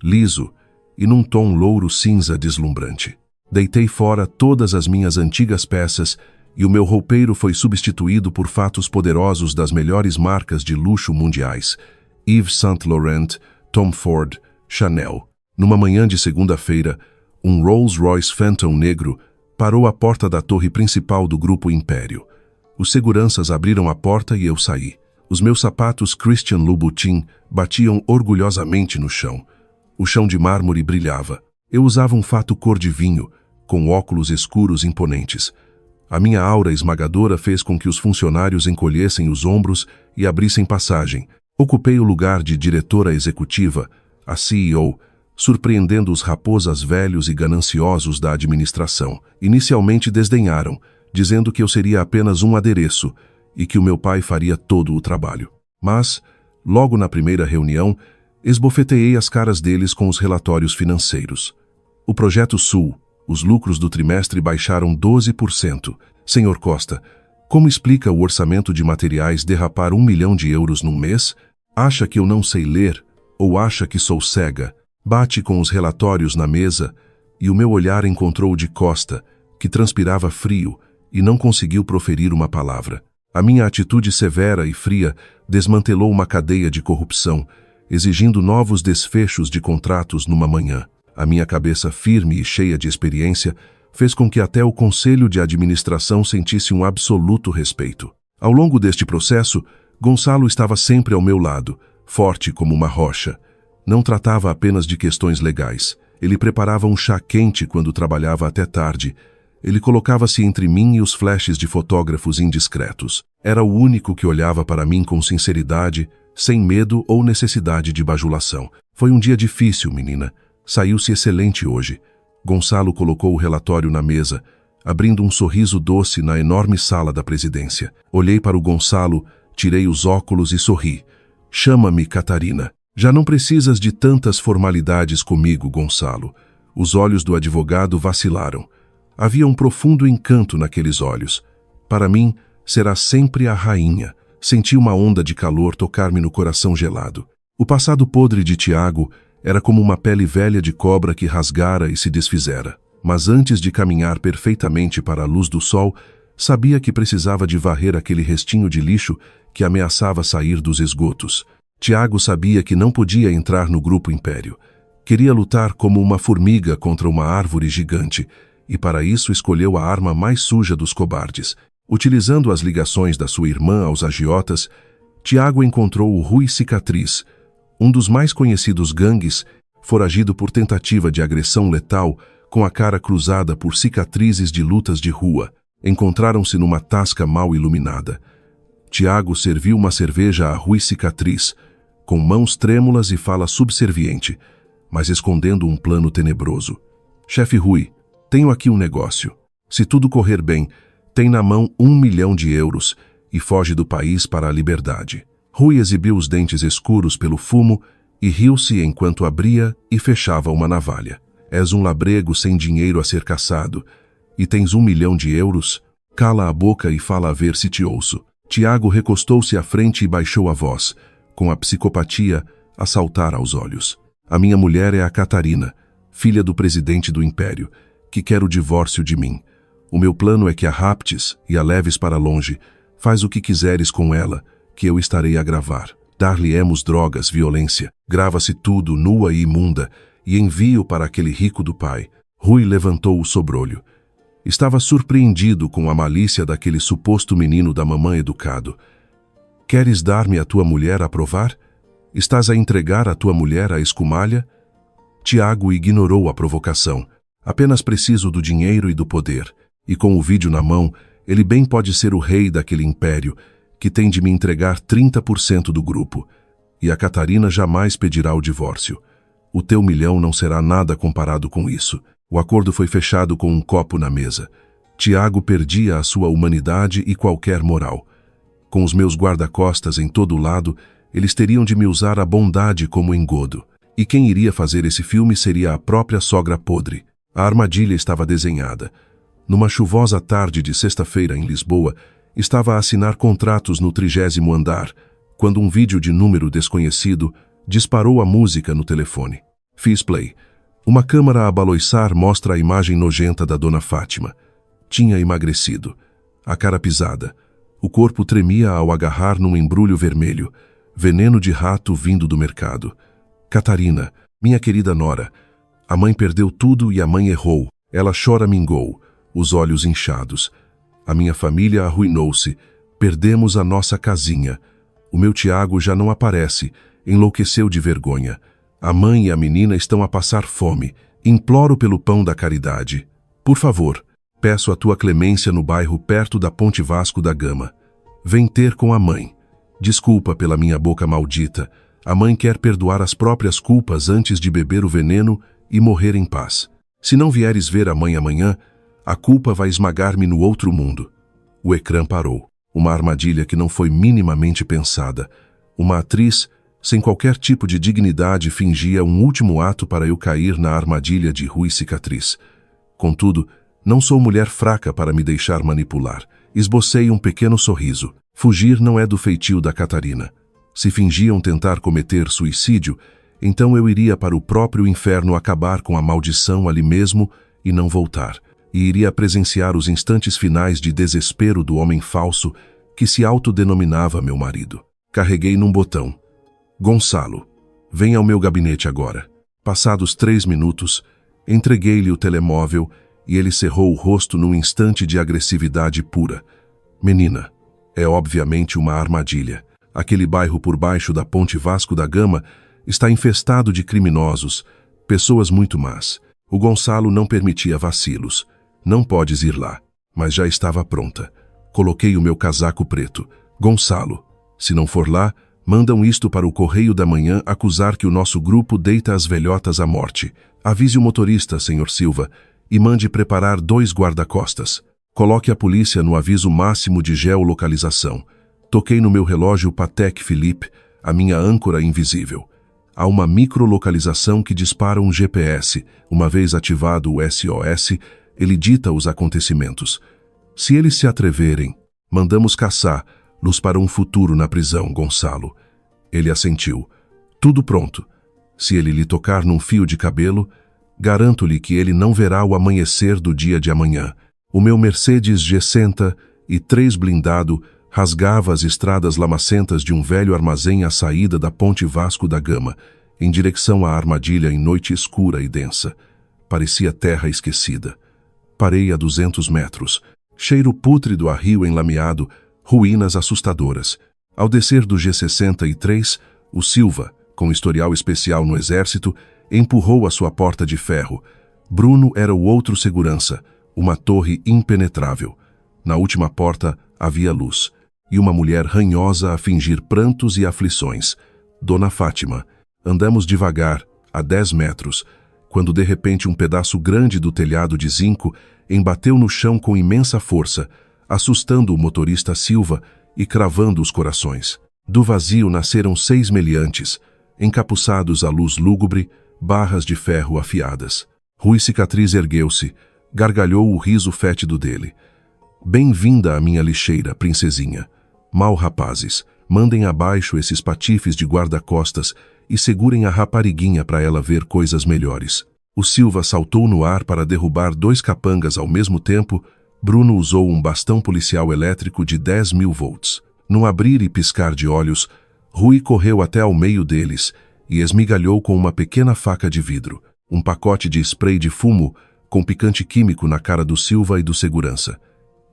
liso e num tom louro cinza deslumbrante. Deitei fora todas as minhas antigas peças e o meu roupeiro foi substituído por fatos poderosos das melhores marcas de luxo mundiais: Yves Saint Laurent, Tom Ford, Chanel. Numa manhã de segunda-feira, um Rolls-Royce Phantom negro parou à porta da torre principal do Grupo Império. Os seguranças abriram a porta e eu saí. Os meus sapatos Christian Louboutin batiam orgulhosamente no chão. O chão de mármore brilhava. Eu usava um fato cor de vinho, com óculos escuros imponentes. A minha aura esmagadora fez com que os funcionários encolhessem os ombros e abrissem passagem. Ocupei o lugar de diretora executiva, a CEO, surpreendendo os raposas velhos e gananciosos da administração. Inicialmente desdenharam, dizendo que eu seria apenas um adereço e que o meu pai faria todo o trabalho. Mas, logo na primeira reunião, esbofeteei as caras deles com os relatórios financeiros. O Projeto Sul, os lucros do trimestre baixaram 12%. Senhor Costa, como explica o orçamento de materiais derrapar 1 milhão de euros num mês? Acha que eu não sei ler ou acha que sou cega? Bate com os relatórios na mesa e o meu olhar encontrou o de Costa, que transpirava frio e não conseguiu proferir uma palavra. A minha atitude severa e fria desmantelou uma cadeia de corrupção, exigindo novos desfechos de contratos numa manhã. A minha cabeça firme e cheia de experiência fez com que até o conselho de administração sentisse um absoluto respeito. Ao longo deste processo, Gonçalo estava sempre ao meu lado, forte como uma rocha. Não tratava apenas de questões legais. Ele preparava um chá quente quando trabalhava até tarde. Ele colocava-se entre mim e os flashes de fotógrafos indiscretos. Era o único que olhava para mim com sinceridade, sem medo ou necessidade de bajulação. Foi um dia difícil, menina. Saiu-se excelente hoje. Gonçalo colocou o relatório na mesa, abrindo um sorriso doce na enorme sala da presidência. Olhei para o Gonçalo, tirei os óculos e sorri. Chama-me Catarina. Já não precisas de tantas formalidades comigo, Gonçalo. Os olhos do advogado vacilaram. Havia um profundo encanto naqueles olhos. Para mim, será sempre a rainha. Senti uma onda de calor tocar-me no coração gelado. O passado podre de Tiago era como uma pele velha de cobra que rasgara e se desfizera. Mas antes de caminhar perfeitamente para a luz do sol, sabia que precisava de varrer aquele restinho de lixo que ameaçava sair dos esgotos. Tiago sabia que não podia entrar no Grupo Império. Queria lutar como uma formiga contra uma árvore gigante, e para isso escolheu a arma mais suja dos cobardes. Utilizando as ligações da sua irmã aos agiotas, Tiago encontrou o Rui Cicatriz, um dos mais conhecidos gangues, foragido por tentativa de agressão letal, com a cara cruzada por cicatrizes de lutas de rua. Encontraram-se numa tasca mal iluminada. Tiago serviu uma cerveja a Rui Cicatriz, com mãos trêmulas e fala subserviente, mas escondendo um plano tenebroso. Chefe Rui, tenho aqui um negócio. Se tudo correr bem, tem na mão 1 milhão de euros e foge do país para a liberdade. Rui exibiu os dentes escuros pelo fumo e riu-se enquanto abria e fechava uma navalha. És um labrego sem dinheiro a ser caçado, e tens 1 milhão de euros? Cala a boca e fala a ver se te ouço. Tiago recostou-se à frente e baixou a voz, com a psicopatia a saltar aos olhos. A minha mulher é a Catarina, filha do presidente do Império, que quer o divórcio de mim. O meu plano é que a raptes e a leves para longe. Faz o que quiseres com ela, que eu estarei a gravar. Dar-lhe-emos drogas, violência. Grava-se tudo, nua e imunda, e envio para aquele rico do pai. Rui levantou o sobrolho. Estava surpreendido com a malícia daquele suposto menino da mamã educado. Queres dar-me a tua mulher a provar? Estás a entregar a tua mulher à escumalha? Tiago ignorou a provocação. Apenas preciso do dinheiro e do poder. E com o vídeo na mão, ele bem pode ser o rei daquele império, que tem de me entregar 30% do grupo. E a Catarina jamais pedirá o divórcio. O teu 1 milhão não será nada comparado com isso. O acordo foi fechado com um copo na mesa. Tiago perdia a sua humanidade e qualquer moral. Com os meus guarda-costas em todo lado, eles teriam de me usar a bondade como engodo. E quem iria fazer esse filme seria a própria sogra podre. A armadilha estava desenhada. Numa chuvosa tarde de sexta-feira em Lisboa, estava a assinar contratos no 30º andar, quando um vídeo de número desconhecido disparou a música no telefone. Fiz play. Uma câmara a baloiçar mostra a imagem nojenta da Dona Fátima. Tinha emagrecido, a cara pisada. O corpo tremia ao agarrar num embrulho vermelho, veneno de rato vindo do mercado. Catarina, minha querida nora. A mãe perdeu tudo e a mãe errou. Ela choramingou, os olhos inchados. A minha família arruinou-se. Perdemos a nossa casinha. O meu Tiago já não aparece. Enlouqueceu de vergonha. A mãe e a menina estão a passar fome. Imploro pelo pão da caridade. Por favor, peço a tua clemência no bairro perto da Ponte Vasco da Gama. Vem ter com a mãe. Desculpa pela minha boca maldita. A mãe quer perdoar as próprias culpas antes de beber o veneno e morrer em paz. Se não vieres ver a mãe amanhã, a culpa vai esmagar-me no outro mundo. O ecrã parou. Uma armadilha que não foi minimamente pensada. Uma atriz, sem qualquer tipo de dignidade, fingia um último ato para eu cair na armadilha de Rui Cicatriz. Contudo, não sou mulher fraca para me deixar manipular. Esbocei um pequeno sorriso. Fugir não é do feitio da Catarina. Se fingiam tentar cometer suicídio, então eu iria para o próprio inferno acabar com a maldição ali mesmo e não voltar. E iria presenciar os instantes finais de desespero do homem falso que se autodenominava meu marido. Carreguei num botão. Gonçalo, vem ao meu gabinete agora. Passados 3 minutos, entreguei-lhe o telemóvel e ele cerrou o rosto num instante de agressividade pura. Menina, é obviamente uma armadilha. Aquele bairro por baixo da Ponte Vasco da Gama está infestado de criminosos, pessoas muito más. O Gonçalo não permitia vacilos. Não podes ir lá. Mas já estava pronta. Coloquei o meu casaco preto. Gonçalo, se não for lá, mandam isto para o Correio da Manhã acusar que o nosso grupo deita as velhotas à morte. Avise o motorista, senhor Silva, e mande preparar 2 guarda-costas. Coloque a polícia no aviso máximo de geolocalização. Toquei no meu relógio Patek Philippe, a minha âncora invisível. há uma microlocalização que dispara um GPS. Uma vez ativado o SOS, ele dita os acontecimentos. Se eles se atreverem, mandamos caçar-los para um futuro na prisão, Gonçalo. Ele assentiu. Tudo pronto. Se ele lhe tocar num fio de cabelo, garanto-lhe que ele não verá o amanhecer do dia de amanhã. O meu Mercedes G63 blindado rasgava as estradas lamacentas de um velho armazém à saída da Ponte Vasco da Gama, em direção à armadilha em noite escura e densa. Parecia terra esquecida. Parei a 200 metros. Cheiro pútrido a rio enlameado, ruínas assustadoras. Ao descer do G63, o Silva, com historial especial no exército, empurrou a sua porta de ferro. Bruno era o outro segurança, uma torre impenetrável. Na última porta havia luz, e uma mulher ranhosa a fingir prantos e aflições. Dona Fátima. Andamos devagar, a 10 metros, quando de repente um pedaço grande do telhado de zinco embateu no chão com imensa força, assustando o motorista Silva e cravando os corações. Do vazio nasceram 6 meliantes, encapuçados à luz lúgubre, barras de ferro afiadas. Rui Cicatriz ergueu-se, gargalhou o riso fétido dele. Bem-vinda à minha lixeira, princesinha. Mal rapazes, mandem abaixo esses patifes de guarda-costas e segurem a rapariguinha para ela ver coisas melhores. O Silva saltou no ar para derrubar 2 capangas ao mesmo tempo. Bruno usou um bastão policial elétrico de 10.000 volts. Num abrir e piscar de olhos, Rui correu até ao meio deles e esmigalhou com uma pequena faca de vidro um pacote de spray de fumo com picante químico na cara do Silva e do segurança.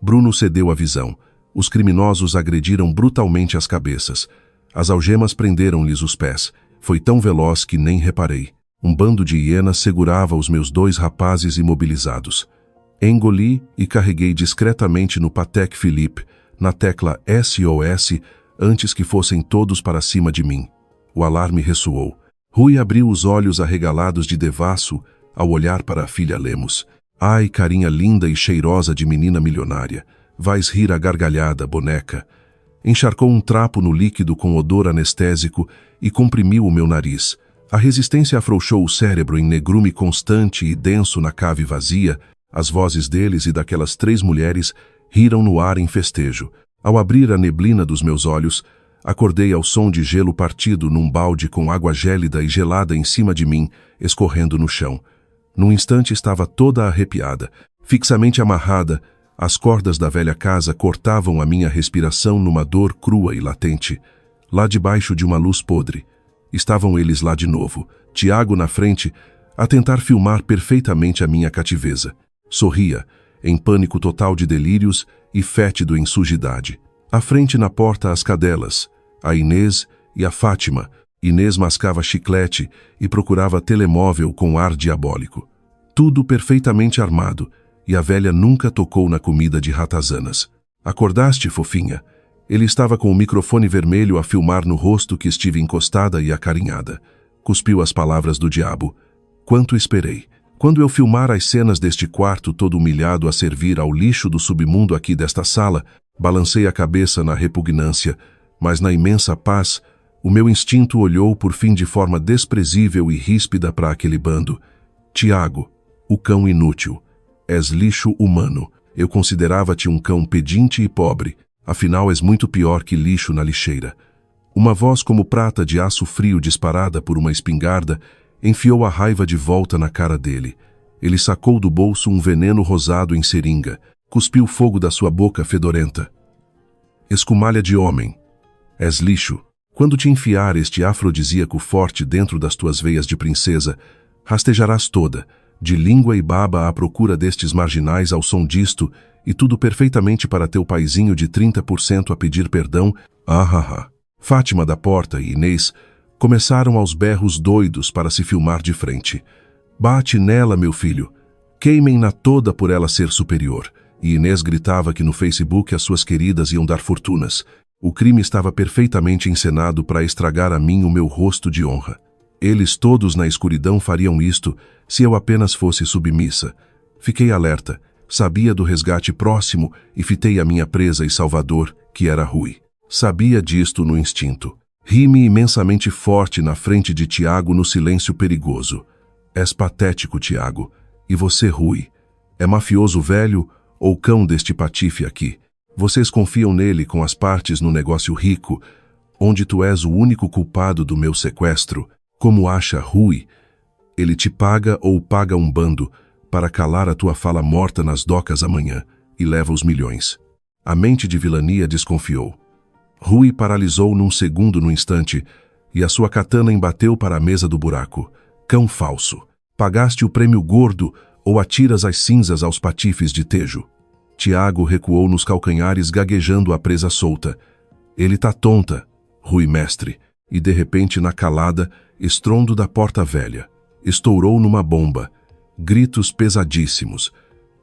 Bruno cedeu à visão. Os criminosos agrediram brutalmente as cabeças. As algemas prenderam-lhes os pés. Foi tão veloz que nem reparei. Um bando de hienas segurava os meus 2 rapazes imobilizados. Engoli e carreguei discretamente no Patek Philippe, na tecla SOS, antes que fossem todos para cima de mim. O alarme ressoou. Rui abriu os olhos arregalados de devasso ao olhar para a filha Lemos. Ai, carinha linda e cheirosa de menina milionária. Vais rir à gargalhada, boneca. Encharcou um trapo no líquido com odor anestésico e comprimiu o meu nariz. A resistência afrouxou o cérebro em negrume constante e denso na cave vazia. As vozes deles e daquelas 3 mulheres riram no ar em festejo. Ao abrir a neblina dos meus olhos, acordei ao som de gelo partido num balde com água gélida e gelada em cima de mim, escorrendo no chão. Num instante estava toda arrepiada, fixamente amarrada. As cordas da velha casa cortavam a minha respiração numa dor crua e latente. Lá debaixo de uma luz podre, estavam eles lá de novo, Tiago na frente, a tentar filmar perfeitamente a minha cativeza. Sorria, em pânico total de delírios e fétido em sujidade. À frente na porta as cadelas, a Inês e a Fátima. Inês mascava chiclete e procurava telemóvel com ar diabólico. Tudo perfeitamente armado, e a velha nunca tocou na comida de ratazanas. Acordaste, fofinha? Ele estava com o microfone vermelho a filmar no rosto que estive encostada e acarinhada. Cuspiu as palavras do diabo. Quanto esperei. Quando eu filmar as cenas deste quarto todo humilhado a servir ao lixo do submundo aqui desta sala, balancei a cabeça na repugnância, mas na imensa paz, o meu instinto olhou por fim de forma desprezível e ríspida para aquele bando. Tiago, o cão inútil. És lixo humano. Eu considerava-te um cão pedinte e pobre. Afinal, és muito pior que lixo na lixeira. Uma voz como prata de aço frio disparada por uma espingarda enfiou a raiva de volta na cara dele. Ele sacou do bolso um veneno rosado em seringa. Cuspiu fogo da sua boca fedorenta. Escumalha de homem. És lixo. Quando te enfiar este afrodisíaco forte dentro das tuas veias de princesa, rastejarás toda, de língua e baba à procura destes marginais ao som disto, e tudo perfeitamente para teu paizinho de 30% a pedir perdão. Fátima da porta e Inês começaram aos berros doidos para se filmar de frente. Bate nela, meu filho. Queimem-na toda por ela ser superior. E Inês gritava que no Facebook as suas queridas iam dar fortunas. O crime estava perfeitamente encenado para estragar a mim o meu rosto de honra. Eles todos na escuridão fariam isto se eu apenas fosse submissa. Fiquei alerta, sabia do resgate próximo e fitei a minha presa e salvador, que era Rui. Sabia disto no instinto. Ri-me imensamente forte na frente de Tiago no silêncio perigoso. És patético, Tiago. E você, Rui? É mafioso velho ou cão deste patife aqui? Vocês confiam nele com as partes no negócio rico, onde tu és o único culpado do meu sequestro. Como acha, Rui? Ele te paga ou paga um bando para calar a tua fala morta nas docas amanhã e leva os milhões. A mente de vilania desconfiou. Rui paralisou num segundo no instante e a sua katana embateu para a mesa do buraco. Cão falso. Pagaste o prêmio gordo ou atiras as cinzas aos patifes de Tejo? Tiago recuou nos calcanhares gaguejando a presa solta. Ele tá tonta, Rui mestre. E de repente na calada, estrondo da porta velha. Estourou numa bomba. Gritos pesadíssimos.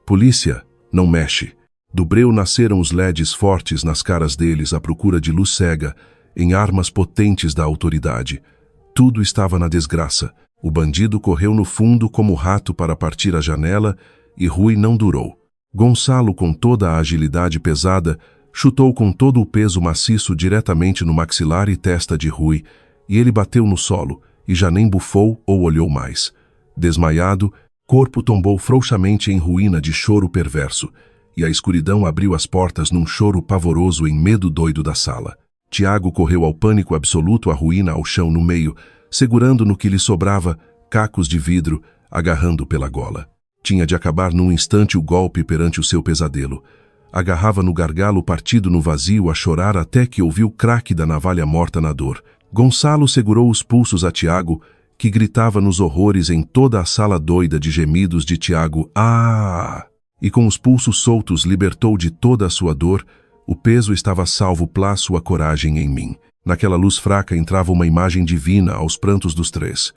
Polícia, não mexe. Do breu nasceram os LEDs fortes nas caras deles à procura de luz cega, em armas potentes da autoridade. Tudo estava na desgraça. O bandido correu no fundo como rato para partir a janela e Rui não durou. Gonçalo, com toda a agilidade pesada, chutou com todo o peso maciço diretamente no maxilar e testa de Rui, e ele bateu no solo, e já nem bufou ou olhou mais. Desmaiado, corpo tombou frouxamente em ruína de choro perverso, e a escuridão abriu as portas num choro pavoroso em medo doido da sala. Tiago correu ao pânico absoluto, a ruína ao chão no meio, segurando no que lhe sobrava cacos de vidro, agarrando pela gola. Tinha de acabar num instante o golpe perante o seu pesadelo. Agarrava no gargalo partido no vazio a chorar até que ouviu o craque da navalha morta na dor. Gonçalo segurou os pulsos a Tiago, que gritava nos horrores em toda a sala doida de gemidos de Tiago. Ah! E com os pulsos soltos libertou de toda a sua dor. O peso estava salvo plá sua coragem em mim. Naquela luz fraca entrava uma imagem divina aos prantos dos três.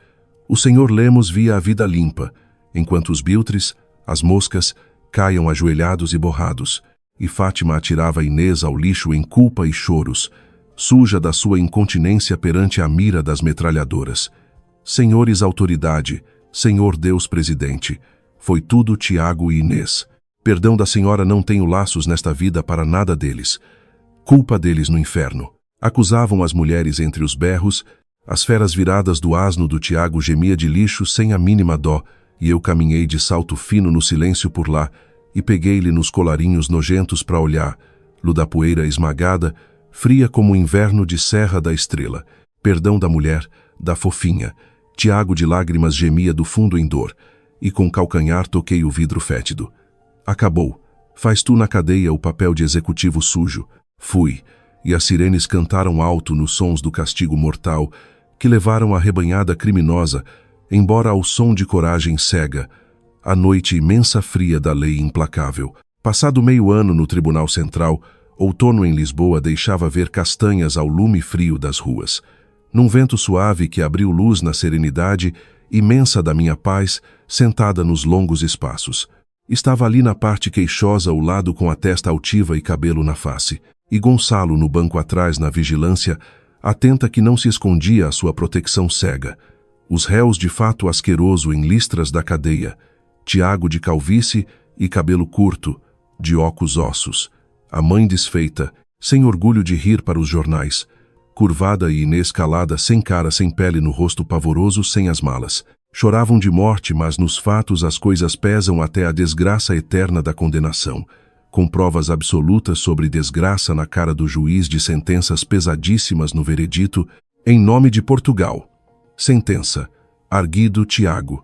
O senhor Lemos via a vida limpa, enquanto os biltres, as moscas, caiam ajoelhados e borrados, e Fátima atirava Inês ao lixo em culpa e choros, suja da sua incontinência perante a mira das metralhadoras. Senhores autoridade, senhor Deus presidente, foi tudo Tiago e Inês. Perdão da senhora, não tenho laços nesta vida para nada deles. Culpa deles no inferno. Acusavam as mulheres entre os berros, as feras viradas do asno do Tiago gemia de lixo sem a mínima dó, e eu caminhei de salto fino no silêncio por lá, e peguei-lhe nos colarinhos nojentos para olhar, da poeira esmagada, fria como o inverno de Serra da Estrela. Perdão da mulher, da fofinha. Tiago de lágrimas gemia do fundo em dor, e com calcanhar toquei o vidro fétido. Acabou. Faz tu na cadeia o papel de executivo sujo. Fui, e as sirenes cantaram alto nos sons do castigo mortal, que levaram a rebanhada criminosa, embora ao som de coragem cega, a noite imensa fria da lei implacável. Passado meio ano no Tribunal Central, outono em Lisboa deixava ver castanhas ao lume frio das ruas. Num vento suave que abriu luz na serenidade imensa da minha paz, sentada nos longos espaços. Estava ali na parte queixosa o lado com a testa altiva e cabelo na face, e Gonçalo no banco atrás na vigilância, atenta que não se escondia a sua proteção cega. Os réus de fato asqueroso em listras da cadeia, Tiago de calvície e cabelo curto, de óculos ossos, a mãe desfeita, sem orgulho de rir para os jornais, curvada e Inês calada, sem cara, sem pele no rosto pavoroso, sem as malas. Choravam de morte, mas nos fatos as coisas pesam até a desgraça eterna da condenação, com provas absolutas sobre desgraça na cara do juiz de sentenças pesadíssimas no veredito, em nome de Portugal. Sentença: Arguido Tiago,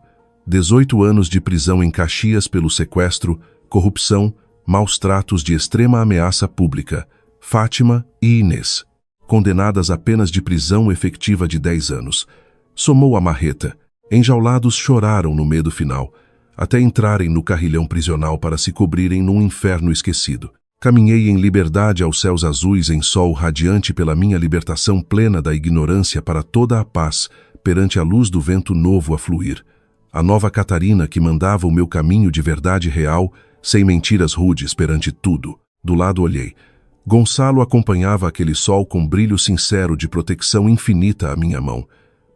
18 anos de prisão em Caxias pelo sequestro, corrupção, maus tratos de extrema ameaça pública. Fátima e Inês, condenadas a penas de prisão efetiva de 10 anos. Somou a marreta. Enjaulados choraram no medo final, até entrarem no carrilhão prisional para se cobrirem num inferno esquecido. Caminhei em liberdade aos céus azuis em sol radiante pela minha libertação plena da ignorância para toda a paz, perante a luz do vento novo a fluir. A nova Catarina que mandava o meu caminho de verdade real, sem mentiras rudes perante tudo. Do lado olhei. Gonçalo acompanhava aquele sol com brilho sincero de proteção infinita à minha mão,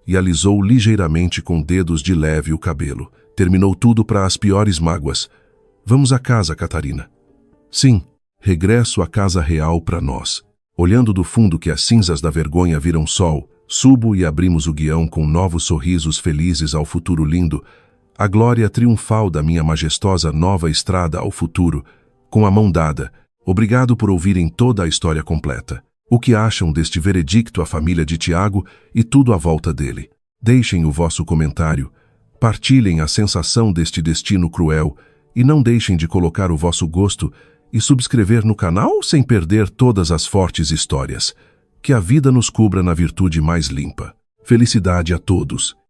e alisou ligeiramente com dedos de leve o cabelo. Terminou tudo para as piores mágoas. Vamos à casa, Catarina. Sim, regresso à casa real para nós. Olhando do fundo que as cinzas da vergonha viram sol, subo e abrimos o guião com novos sorrisos felizes ao futuro lindo, a glória triunfal da minha majestosa nova estrada ao futuro, com a mão dada. Obrigado por ouvirem toda a história completa. O que acham deste veredicto a família de Tiago e tudo à volta dele? Deixem o vosso comentário, partilhem a sensação deste destino cruel e não deixem de colocar o vosso gosto e subscrever no canal sem perder todas as fortes histórias. Que a vida nos cubra na virtude mais limpa. Felicidade a todos!